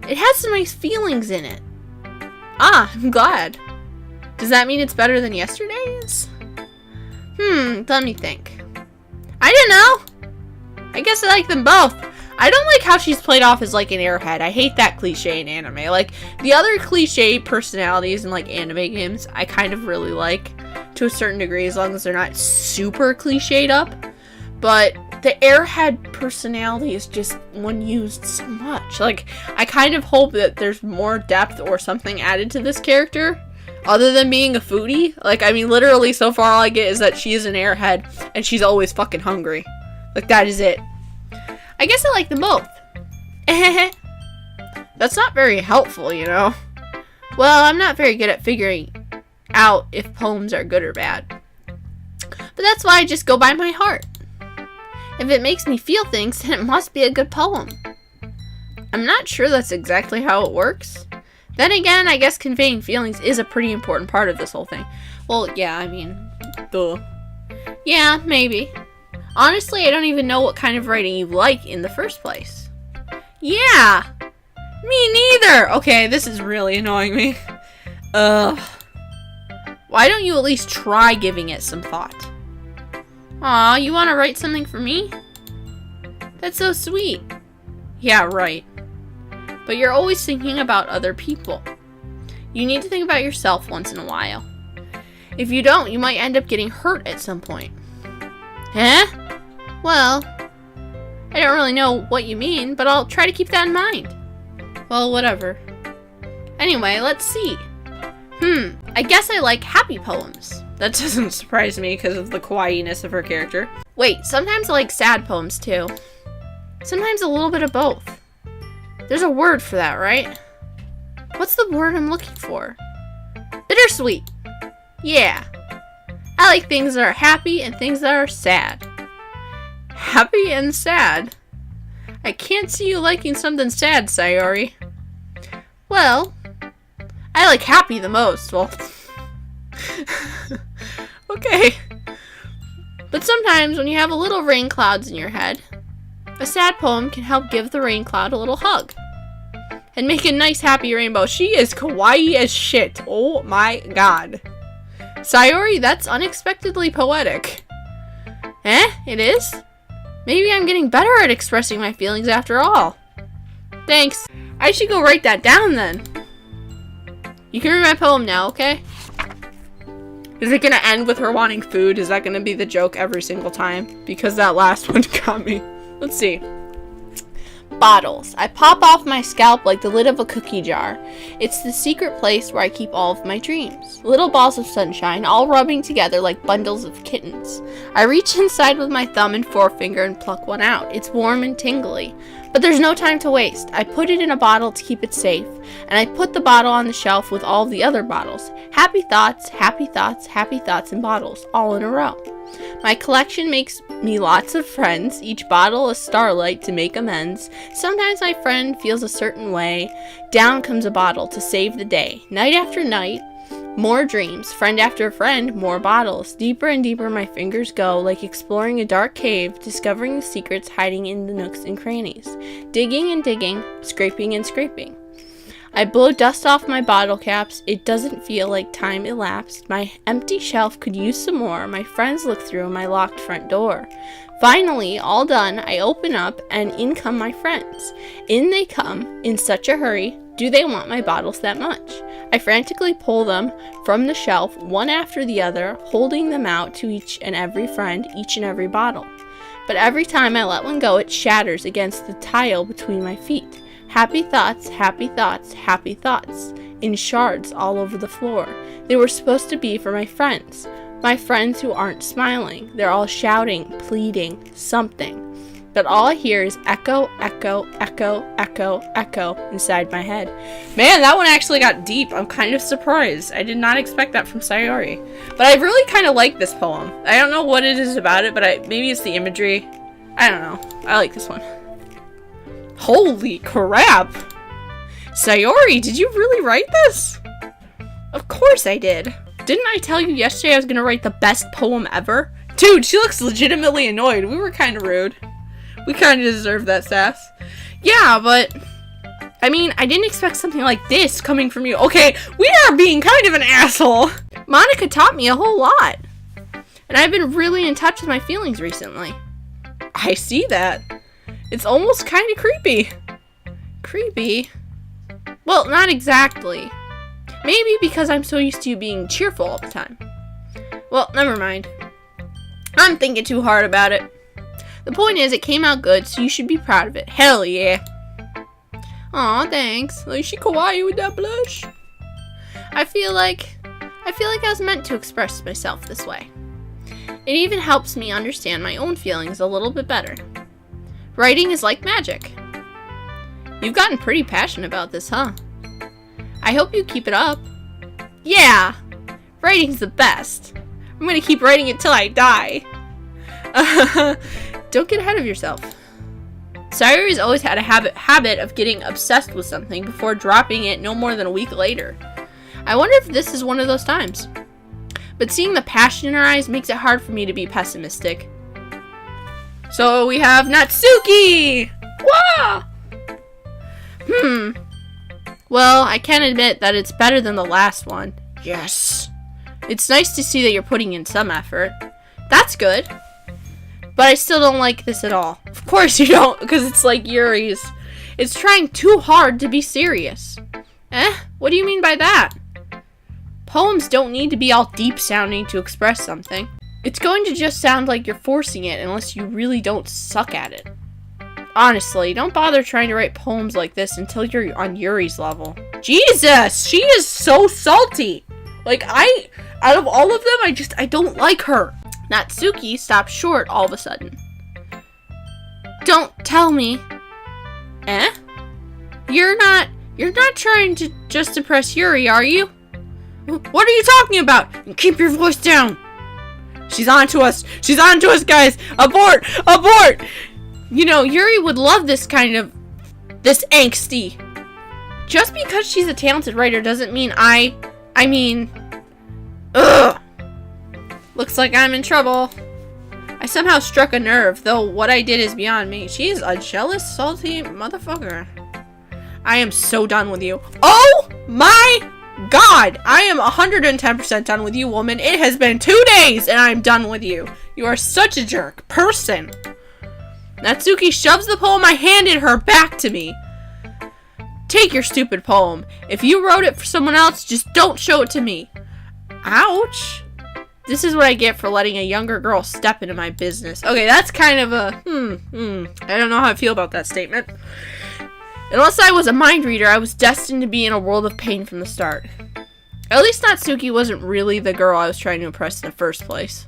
It has some nice feelings in it. Ah, I'm glad. Does that mean it's better than yesterday's? Let me think. I don't know. I guess I like them both. I don't like how she's played off as, like, an airhead. I hate that cliche in anime. Like, the other cliche personalities in, like, anime games, I kind of really like to a certain degree, as long as they're not super cliched up. but the airhead personality is just one used so much. Like, I kind of hope that there's more depth or something added to this character other than being a foodie. Like, I mean, literally so far all I get is that she is an airhead and she's always fucking hungry. Like, that is it. I guess I like them both. That's not very helpful, you know. Well, I'm not very good at figuring out if poems are good or bad. But that's why I just go by my heart. If it makes me feel things, then it must be a good poem. I'm not sure that's exactly how it works. Then again, I guess conveying feelings is a pretty important part of this whole thing. Well, yeah, I mean, duh. Yeah, maybe. Honestly, I don't even know what kind of writing you like in the first place. Yeah! Me neither! Okay, this is really annoying me. Ugh. Why don't you at least try giving it some thought? Aw, you want to write something for me? That's so sweet. Yeah, right. But you're always thinking about other people. You need to think about yourself once in a while. If you don't, you might end up getting hurt at some point. Huh? Well, I don't really know what you mean, but I'll try to keep that in mind. Well, whatever. Anyway, let's see. I guess I like happy poems. That doesn't surprise me because of the kawaii-ness of her character. Wait, sometimes I like sad poems too. Sometimes a little bit of both. There's a word for that, right? What's the word I'm looking for? Bittersweet. Yeah. I like things that are happy and things that are sad. Happy and sad? I can't see you liking something sad, Sayori. Well, I like happy the most. Well, okay. But sometimes when you have a little rain clouds in your head, a sad poem can help give the rain cloud a little hug and make a nice happy rainbow. She is kawaii as shit. Oh my god. Sayori, that's unexpectedly poetic. It is? Maybe I'm getting better at expressing my feelings after all. Thanks. I should go write that down then. You can read my poem now, okay? Is it gonna end with her wanting food? Is that gonna be the joke every single time? Because that last one got me. Let's see. Bottles. I pop off my scalp like the lid of a cookie jar. It's the secret place where I keep all of my dreams. Little balls of sunshine, all rubbing together like bundles of kittens. I reach inside with my thumb and forefinger and pluck one out. It's warm and tingly. But there's no time to waste. I put it in a bottle to keep it safe, and I put the bottle on the shelf with all the other bottles. Happy thoughts, happy thoughts, happy thoughts in bottles, all in a row. My collection makes me lots of friends, each bottle a starlight to make amends. Sometimes my friend feels a certain way. Down comes a bottle to save the day. Night after night, more dreams. Friend after friend, more bottles. Deeper and deeper my fingers go, like exploring a dark cave, discovering the secrets hiding in the nooks and crannies. Digging and digging, scraping and scraping. I blow dust off my bottle caps. It doesn't feel like time elapsed. My empty shelf could use some more. My friends look through my locked front door. Finally, all done, I open up and in come my friends. In they come, in such a hurry. Do they want my bottles that much? I frantically pull them from the shelf, one after the other, holding them out to each and every friend, each and every bottle. But every time I let one go, it shatters against the tile between my feet. Happy thoughts, happy thoughts, happy thoughts, in shards all over the floor. They were supposed to be for my friends who aren't smiling. They're all shouting, pleading, something. But all I hear is echo, echo, echo, echo, echo inside my head. Man, that one actually got deep. I'm kind of surprised. I did not expect that from Sayori. But I really kind of like this poem. I don't know what it is about it, but maybe it's the imagery. I don't know. I like this one. Holy crap! Sayori, did you really write this? Of course I did. Didn't I tell you yesterday I was gonna write the best poem ever? Dude, she looks legitimately annoyed. We were kind of rude. We kind of deserve that sass. Yeah, but I mean, I didn't expect something like this coming from you. Okay, we are being kind of an asshole. Monica taught me a whole lot. And I've been really in touch with my feelings recently. I see that. It's almost kind of creepy. Creepy? Well, not exactly. Maybe because I'm so used to you being cheerful all the time. Well, never mind. I'm thinking too hard about it. The point is, it came out good, so you should be proud of it. Hell yeah. Aw, thanks. Like, she kawaii with that blush. I feel like I was meant to express myself this way. It even helps me understand my own feelings a little bit better. Writing is like magic. You've gotten pretty passionate about this, huh? I hope you keep it up. Yeah! Writing's the best. I'm gonna keep writing it till I die. Don't get ahead of yourself. Sayori's always had a habit of getting obsessed with something before dropping it no more than a week later. I wonder if this is one of those times. But seeing the passion in her eyes makes it hard for me to be pessimistic. So we have Natsuki! Wah! Well, I can admit that it's better than the last one. Yes! It's nice to see that you're putting in some effort. That's good. But I still don't like this at all. Of course you don't, because it's like Yuri's. It's trying too hard to be serious. What do you mean by that? Poems don't need to be all deep sounding to express something. It's going to just sound like you're forcing it unless you really don't suck at it. Honestly, don't bother trying to write poems like this until you're on Yuri's level. Jesus! She is so salty! Like, out of all of them, I don't like her. Natsuki stopped short all of a sudden. Don't tell me. You're not trying to just impress Yuri, are you? What are you talking about? And keep your voice down. She's on to us. She's on to us, guys. Abort! Abort! You know, Yuri would love this angsty. Just because she's a talented writer doesn't mean ugh. Looks like I'm in trouble. I somehow struck a nerve, though what I did is beyond me. She's a jealous, salty motherfucker. I am so done with you. Oh my God! I am 110% done with you, woman. It has been 2 days and I'm done with you. You are such a jerk person. Natsuki shoves the poem I handed her back to me. Take your stupid poem. If you wrote it for someone else, just don't show it to me. Ouch. This is what I get for letting a younger girl step into my business. Okay, that's kind of a, I don't know how I feel about that statement. Unless I was a mind reader, I was destined to be in a world of pain from the start. At least Natsuki wasn't really the girl I was trying to impress in the first place.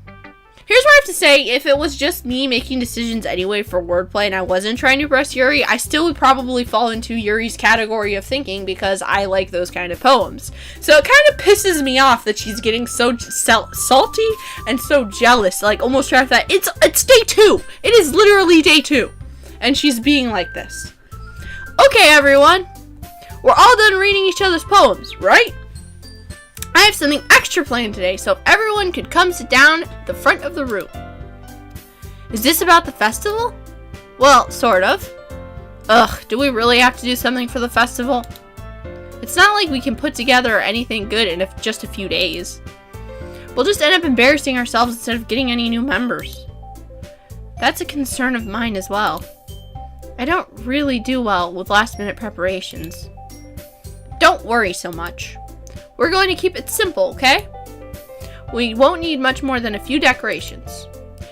Here's what I have to say, if it was just me making decisions anyway for wordplay and I wasn't trying to impress Yuri, I still would probably fall into Yuri's category of thinking because I like those kind of poems. So it kind of pisses me off that she's getting so salty and so jealous, like almost trapped that it's day 2. It is literally day 2. And she's being like this. Okay, everyone. We're all done reading each other's poems, right? I have something extra planned today, so if everyone could come sit down at the front of the room. Is this about the festival? Well, sort of. Ugh, do we really have to do something for the festival? It's not like we can put together anything good in just a few days. We'll just end up embarrassing ourselves instead of getting any new members. That's a concern of mine as well. I don't really do well with last-minute preparations. Don't worry so much. We're going to keep it simple, okay? We won't need much more than a few decorations.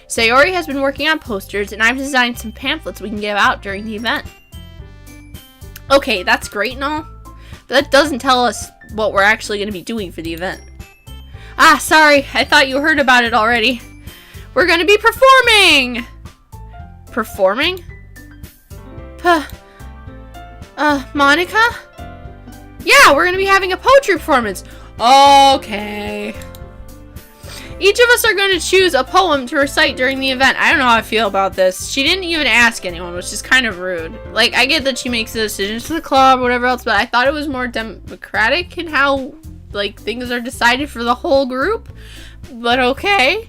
Sayori has been working on posters, and I've designed some pamphlets we can give out during the event. Okay, that's great and all, but that doesn't tell us what we're actually going to be doing for the event. Ah, sorry, I thought you heard about it already. We're going to be performing! Performing? Monica? Yeah, we're gonna be having a poetry performance. Okay. Each of us are going to choose a poem to recite during the event. I don't know how I feel about this. She didn't even ask anyone, which is kind of rude. Like, I get that she makes the decisions for the club or whatever else, but I thought it was more democratic in how, like, things are decided for the whole group. But okay.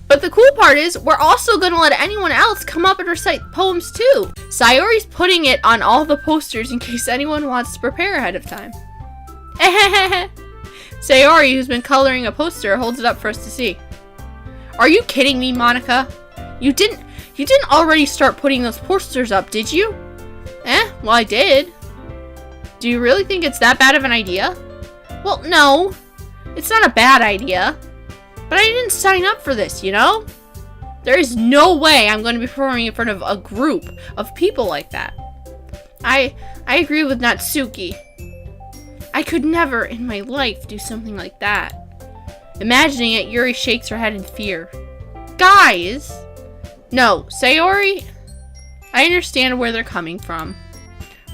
But the cool part is, we're also going to let anyone else come up and recite poems too. Sayori's putting it on all the posters in case anyone wants to prepare ahead of time. Ehehe. Sayori, who's been coloring a poster, holds it up for us to see. Are you kidding me, Monica? You didn't already start putting those posters up, did you? Well, I did. Do you really think it's that bad of an idea? Well, no. It's not a bad idea. But I didn't sign up for this, you know? There is no way I'm going to be performing in front of a group of people like that. I agree with Natsuki. I could never in my life do something like that. Imagining it, Yuri shakes her head in fear. Guys! No, Sayori, I understand where they're coming from.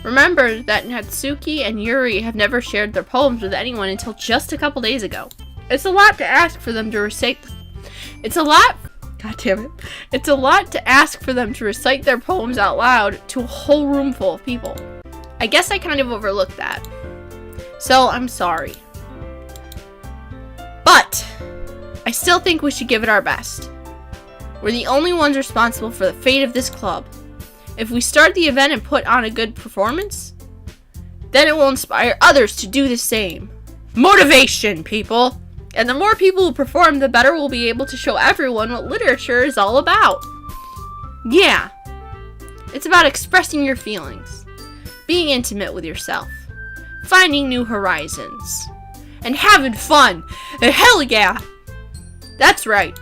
Remember that Natsuki and Yuri have never shared their poems with anyone until just a couple days ago. It's a lot to ask for them to recite. It's a lot to ask for them to recite their poems out loud to a whole room full of people. I guess I kind of overlooked that. So I'm sorry. But I still think we should give it our best. We're the only ones responsible for the fate of this club. If we start the event and put on a good performance, then it will inspire others to do the same. Motivation, people! And the more people who perform, the better we'll be able to show everyone what literature is all about. Yeah. It's about expressing your feelings, being intimate with yourself, finding new horizons, and having fun. And hell yeah! That's right.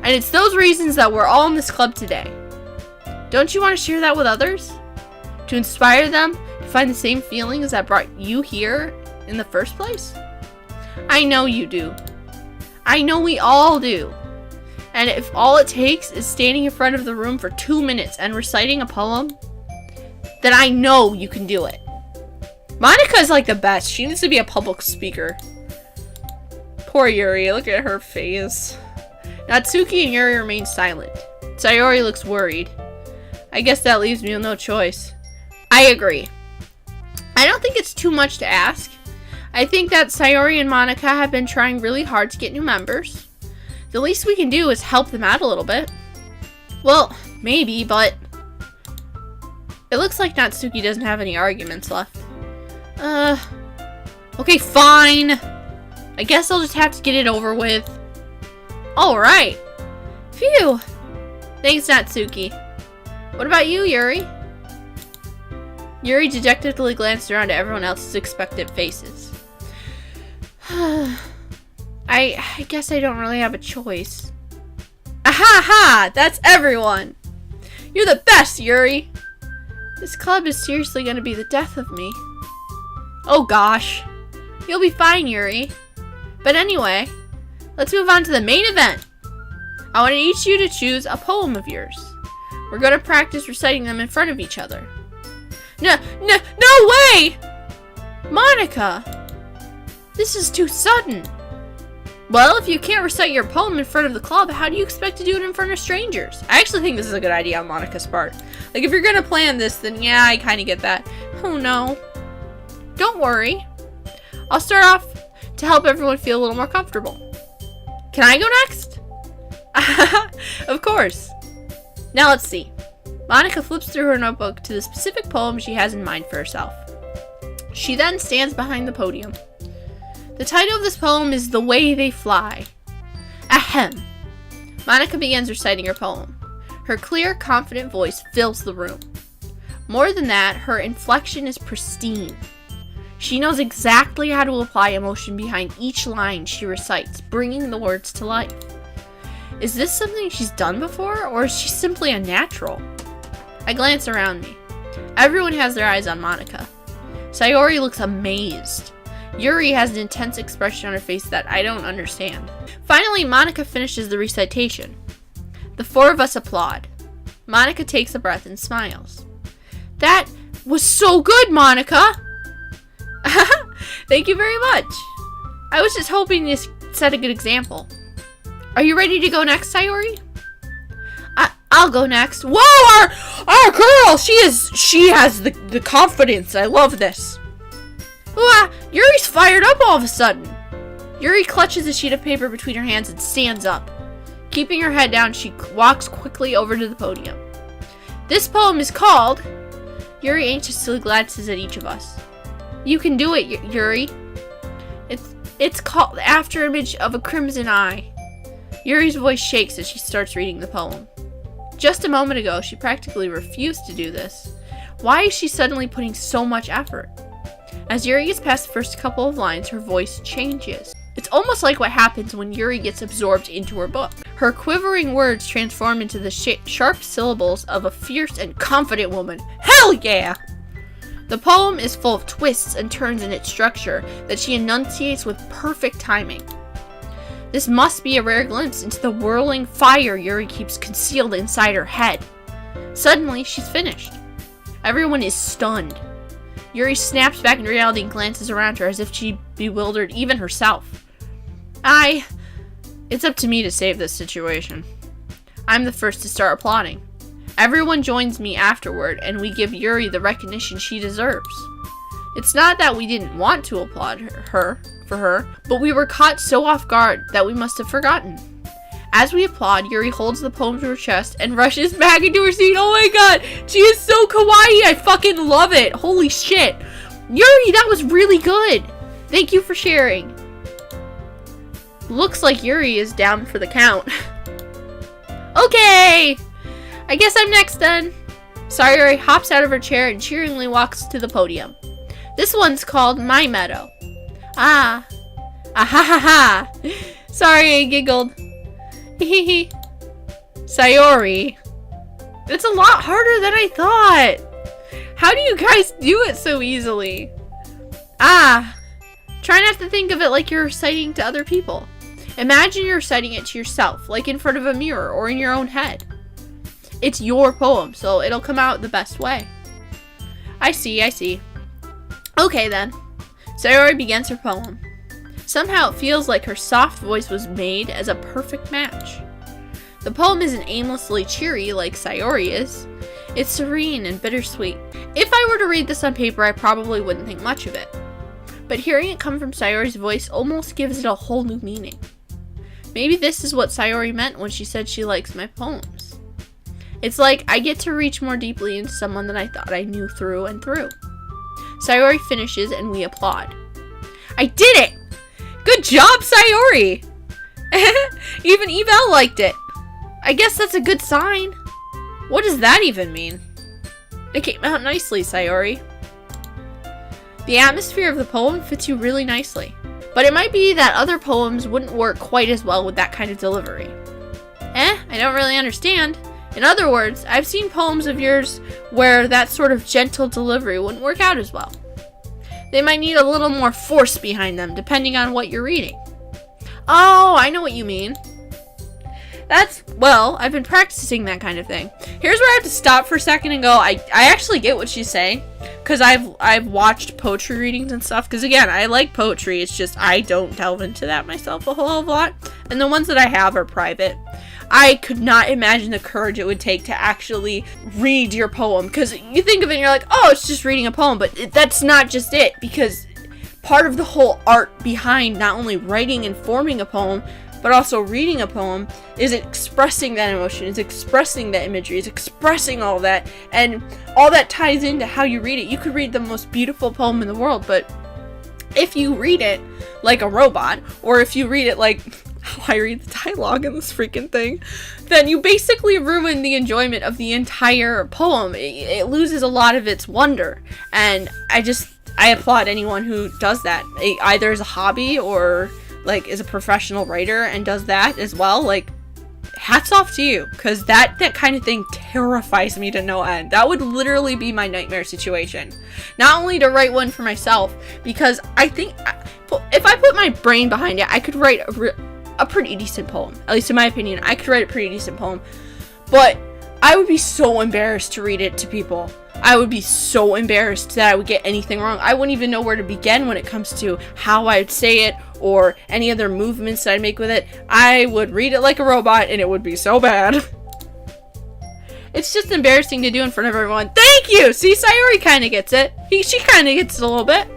And it's those reasons that we're all in this club today. Don't you want to share that with others? To inspire them to find the same feelings that brought you here in the first place? I know you do. I know we all do. And if all it takes is standing in front of the room for 2 minutes and reciting a poem, then I know you can do it. Monika's like the best. She needs to be a public speaker. Poor Yuri, look at her face. Natsuki and Yuri remain silent. Sayori looks worried. I guess that leaves me with no choice. I agree. I don't think it's too much to ask. I think that Sayori and Monika have been trying really hard to get new members. The least we can do is help them out a little bit. Well, maybe, but it looks like Natsuki doesn't have any arguments left. Okay, fine. I guess I'll just have to get it over with. Alright. Phew. Thanks, Natsuki. What about you, Yuri? Yuri dejectedly glanced around at everyone else's expectant faces. I guess I don't really have a choice. Aha! That's everyone! You're the best, Yuri! This club is seriously gonna be the death of me. Oh gosh. You'll be fine, Yuri. But anyway, let's move on to the main event. I want each of you to choose a poem of yours. We're gonna practice reciting them in front of each other. No way! Monika! This is too sudden. Well, if you can't recite your poem in front of the club, how do you expect to do it in front of strangers? I actually think this is a good idea on Monika's part. Like, if you're gonna plan this, then yeah, I kinda get that. Oh no. Don't worry. I'll start off to help everyone feel a little more comfortable. Can I go next? Of course. Now let's see. Monika flips through her notebook to the specific poem she has in mind for herself. She then stands behind the podium. The title of this poem is The Way They Fly. Ahem. Monika begins reciting her poem. Her clear, confident voice fills the room. More than that, her inflection is pristine. She knows exactly how to apply emotion behind each line she recites, bringing the words to life. Is this something she's done before, or is she simply a natural? I glance around me. Everyone has their eyes on Monika. Sayori looks amazed. Yuri has an intense expression on her face that I don't understand. Finally, Monika finishes the recitation. The four of us applaud. Monika takes a breath and smiles. That was so good, Monika! Thank you very much. I was just hoping to set a good example. Are you ready to go next, Sayori? I'll go next. Whoa, our girl! She has the confidence. I love this. Ooh, Yuri's fired up all of a sudden. Yuri clutches a sheet of paper between her hands and stands up. Keeping her head down, she walks quickly over to the podium. This poem is called... Yuri anxiously glances at each of us. You can do it, Yuri. It's called The After Image of a Crimson Eye. Yuri's voice shakes as she starts reading the poem. Just a moment ago, she practically refused to do this. Why is she suddenly putting so much effort? As Yuri gets past the first couple of lines, her voice changes. It's almost like what happens when Yuri gets absorbed into her book. Her quivering words transform into the sharp syllables of a fierce and confident woman. Hell yeah! The poem is full of twists and turns in its structure that she enunciates with perfect timing. This must be a rare glimpse into the whirling fire Yuri keeps concealed inside her head. Suddenly, she's finished. Everyone is stunned. Yuri snaps back in reality and glances around her as if she bewildered even herself. It's up to me to save this situation. I'm the first to start applauding. Everyone joins me afterward, and we give Yuri the recognition she deserves. It's not that we didn't want to applaud her, but we were caught so off guard that we must have forgotten. As we applaud, Yuri holds the poem to her chest and rushes back into her seat. Oh my god, she is so kawaii. I fucking love it. Holy shit. Yuri, that was really good. Thank you for sharing. Looks like Yuri is down for the count. Okay, I guess I'm next then. Sayori hops out of her chair and cheeringly walks to the podium. This one's called My Meadow. Ah ha ha ha. Sorry, I giggled. Hehehe. Sayori. It's a lot harder than I thought. How do you guys do it so easily? Try not to think of it like you're reciting to other people. Imagine you're reciting it to yourself, like in front of a mirror or in your own head. It's your poem, so it'll come out the best way. I see. Okay then. Sayori begins her poem. Somehow it feels like her soft voice was made as a perfect match. The poem isn't aimlessly cheery like Sayori is. It's serene and bittersweet. If I were to read this on paper, I probably wouldn't think much of it. But hearing it come from Sayori's voice almost gives it a whole new meaning. Maybe this is what Sayori meant when she said she likes my poems. It's like I get to reach more deeply into someone than I thought I knew through and through. Sayori finishes and we applaud. I did it! Good job, Sayori! Even EveL liked it. I guess that's a good sign. What does that even mean? It came out nicely, Sayori. The atmosphere of the poem fits you really nicely. But it might be that other poems wouldn't work quite as well with that kind of delivery. I don't really understand. In other words, I've seen poems of yours where that sort of gentle delivery wouldn't work out as well. They might need a little more force behind them, depending on what you're reading. Oh, I know what you mean. Well, I've been practicing that kind of thing. Here's where I have to stop for a second and go, I actually get what she's saying. Because I've watched poetry readings and stuff. Because again, I like poetry. It's just I don't delve into that myself a whole lot. And the ones that I have are private. I could not imagine the courage it would take to actually read your poem. Because you think of it and you're like, oh, it's just reading a poem. But that's not just it. Because part of the whole art behind not only writing and forming a poem, but also reading a poem is expressing that emotion, is expressing that imagery, is expressing all that, and all that ties into how you read it. You could read the most beautiful poem in the world, but if you read it like a robot, or if you read it like how I read the dialogue in this freaking thing, then you basically ruin the enjoyment of the entire poem. It loses a lot of its wonder, and I applaud anyone who does that, either as a hobby or like is a professional writer and does that as well. Like, hats off to you, because that kind of thing terrifies me to no end. That would literally be my nightmare situation. Not only to write one for myself, because I think if I put my brain behind it, I could write a pretty decent poem. At least in my opinion, I could write a pretty decent poem. But I would be so embarrassed to read it to people. I would be so embarrassed that I would get anything wrong. I wouldn't even know where to begin when it comes to how I'd say it or any other movements that I'd make with it. I would read it like a robot and it would be so bad. It's just embarrassing to do in front of everyone. Thank you! See, Sayori kind of gets it. She kind of gets it a little bit.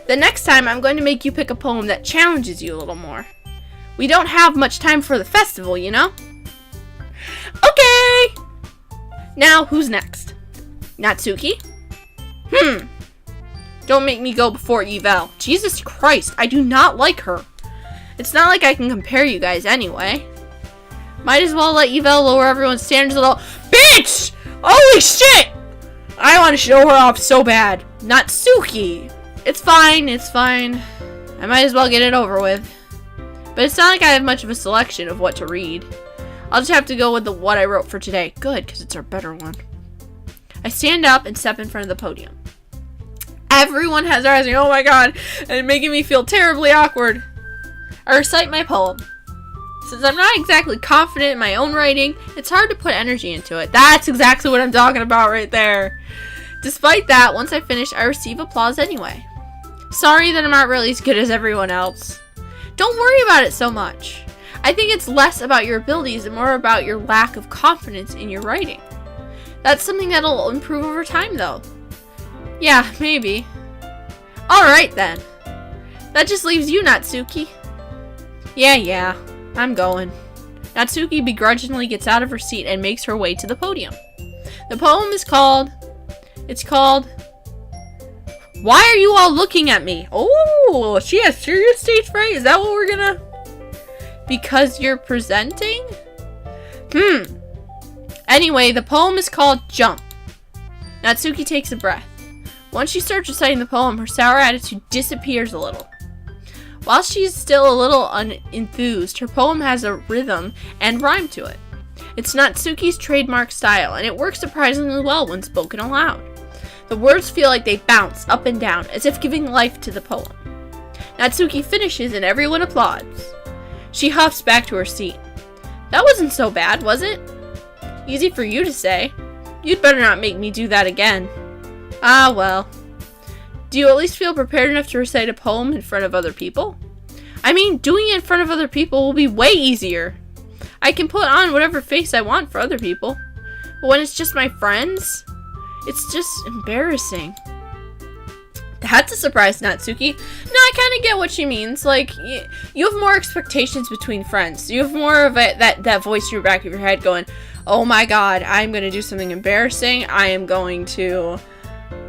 The next time, I'm going to make you pick a poem that challenges you a little more. We don't have much time for the festival, you know? Okay! Now, who's next? Natsuki? Don't make me go before EveL. Jesus Christ, I do not like her. It's not like I can compare you guys anyway. Might as well let EveL lower everyone's standards a little. Bitch! Holy shit! I want to show her off so bad. Natsuki. It's fine, it's fine. I might as well get it over with. But it's not like I have much of a selection of what to read. I'll just have to go with what I wrote for today. Good, because it's our better one. I stand up and step in front of the podium. Everyone has their eyes on me. Oh my god. And making me feel terribly awkward. I recite my poem. Since I'm not exactly confident in my own writing, it's hard to put energy into it. That's exactly what I'm talking about right there. Despite that, once I finish, I receive applause anyway. Sorry that I'm not really as good as everyone else. Don't worry about it so much. I think it's less about your abilities and more about your lack of confidence in your writing. That's something that'll improve over time, though. Yeah, maybe. Alright then. That just leaves you, Natsuki. Yeah, I'm going. Natsuki begrudgingly gets out of her seat and makes her way to the podium. The poem is called... Why are you all looking at me? Oh, she has serious stage fright? Is that what we're gonna... Because you're presenting? Anyway, the poem is called Jump. Natsuki takes a breath. Once she starts reciting the poem, her sour attitude disappears a little. While she's still a little unenthused, her poem has a rhythm and rhyme to it. It's Natsuki's trademark style, and it works surprisingly well when spoken aloud. The words feel like they bounce up and down, as if giving life to the poem. Natsuki finishes and everyone applauds. She huffs back to her seat. That wasn't so bad, was it? Easy for you to say. You'd better not make me do that again. Ah, well. Do you at least feel prepared enough to recite a poem in front of other people? I mean, doing it in front of other people will be way easier. I can put on whatever face I want for other people. But when it's just my friends, it's just embarrassing. That's a surprise, Natsuki. No, I kind of get what she means. Like, you have more expectations between friends. You have more of that voice in your back of your head going, oh my god, I'm going to do something embarrassing. I am going to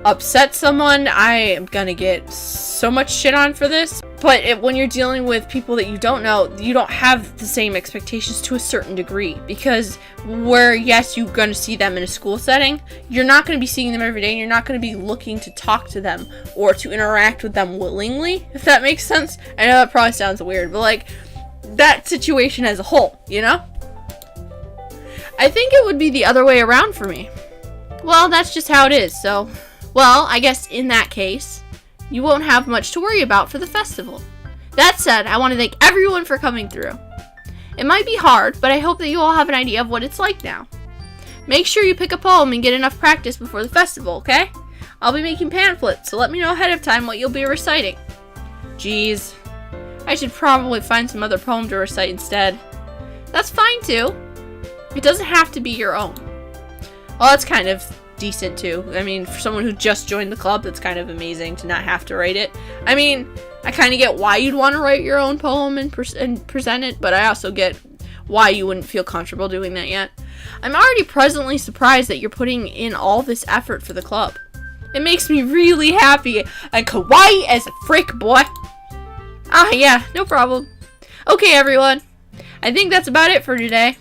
upset someone. I am going to get so much shit on for this. But when you're dealing with people that you don't know, you don't have the same expectations to a certain degree. Because where, yes, you're going to see them in a school setting, you're not going to be seeing them every day, and you're not going to be looking to talk to them or to interact with them willingly, if that makes sense. I know that probably sounds weird, but like, that situation as a whole, you know? I think it would be the other way around for me. Well, that's just how it is, so... Well, I guess in that case, you won't have much to worry about for the festival. That said, I want to thank everyone for coming through. It might be hard, but I hope that you all have an idea of what it's like now. Make sure you pick a poem and get enough practice before the festival, okay? I'll be making pamphlets, so let me know ahead of time what you'll be reciting. Jeez. I should probably find some other poem to recite instead. That's fine too. It doesn't have to be your own. Well, that's kind of decent too. I mean, for someone who just joined the club, that's kind of amazing to not have to write it. I mean, I kind of get why you'd want to write your own poem and present it, but I also get why you wouldn't feel comfortable doing that yet. I'm already presently surprised that you're putting in all this effort for the club. It makes me really happy and kawaii as a frick, boy. Ah, yeah, no problem. Okay, everyone. I think that's about it for today.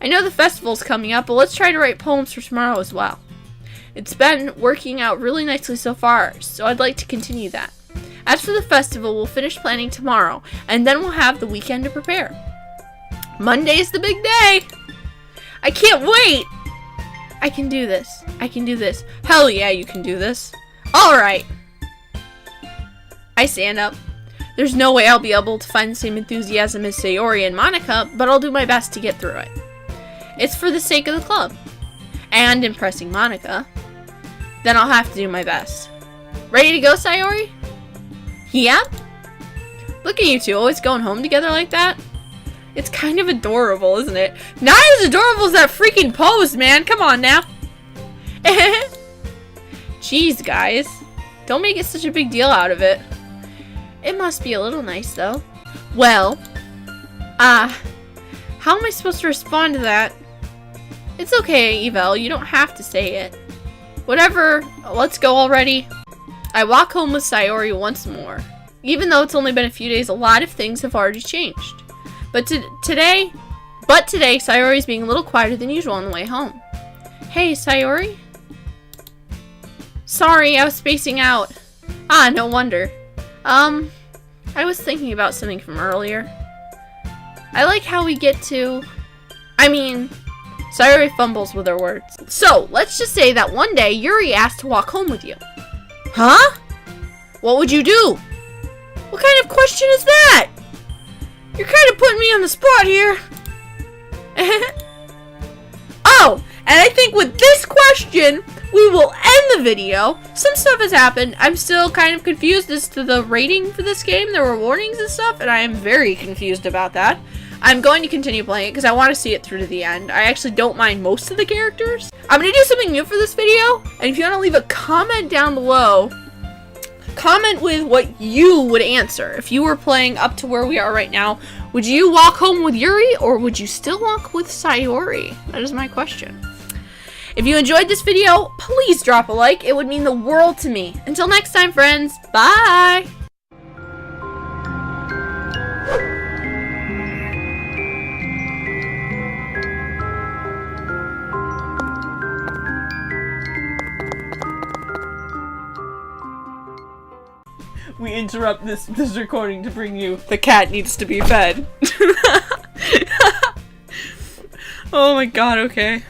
I know the festival's coming up, but let's try to write poems for tomorrow as well. It's been working out really nicely so far, so I'd like to continue that. As for the festival, we'll finish planning tomorrow, and then we'll have the weekend to prepare. Monday's the big day! I can't wait! I can do this. I can do this. Hell yeah, you can do this. Alright. I stand up. There's no way I'll be able to find the same enthusiasm as Sayori and Monica, but I'll do my best to get through it. It's for the sake of the club. And impressing Monica. Then I'll have to do my best. Ready to go, Sayori? Yeah? Look at you two, always going home together like that. It's kind of adorable, isn't it? Not as adorable as that freaking pose, man. Come on now. Jeez, guys. Don't make it such a big deal out of it. It must be a little nice, though. Well, how am I supposed to respond to that? It's okay, EveL. You don't have to say it. Whatever. Let's go already. I walk home with Sayori once more. Even though it's only been a few days, a lot of things have already changed. But today, Sayori's being a little quieter than usual on the way home. Hey, Sayori? Sorry, I was spacing out. Ah, no wonder. I was thinking about something from earlier. I like how we get to... I mean... Sayori fumbles with her words. So, let's just say that one day Yuri asked to walk home with you. Huh? What would you do? What kind of question is that? You're kind of putting me on the spot here. Oh, and I think with this question, we will end the video. Some stuff has happened. I'm still kind of confused as to the rating for this game. There were warnings and stuff, and I am very confused about that. I'm going to continue playing it because I want to see it through to the end. I actually don't mind most of the characters. I'm going to do something new for this video, and if you want to leave a comment down below, comment with what you would answer. If you were playing up to where we are right now, would you walk home with Yuri, or would you still walk with Sayori? That is my question. If you enjoyed this video, please drop a like. It would mean the world to me. Until next time, friends. Bye! We interrupt this recording to bring you The Cat Needs to Be Fed. Oh my god, okay.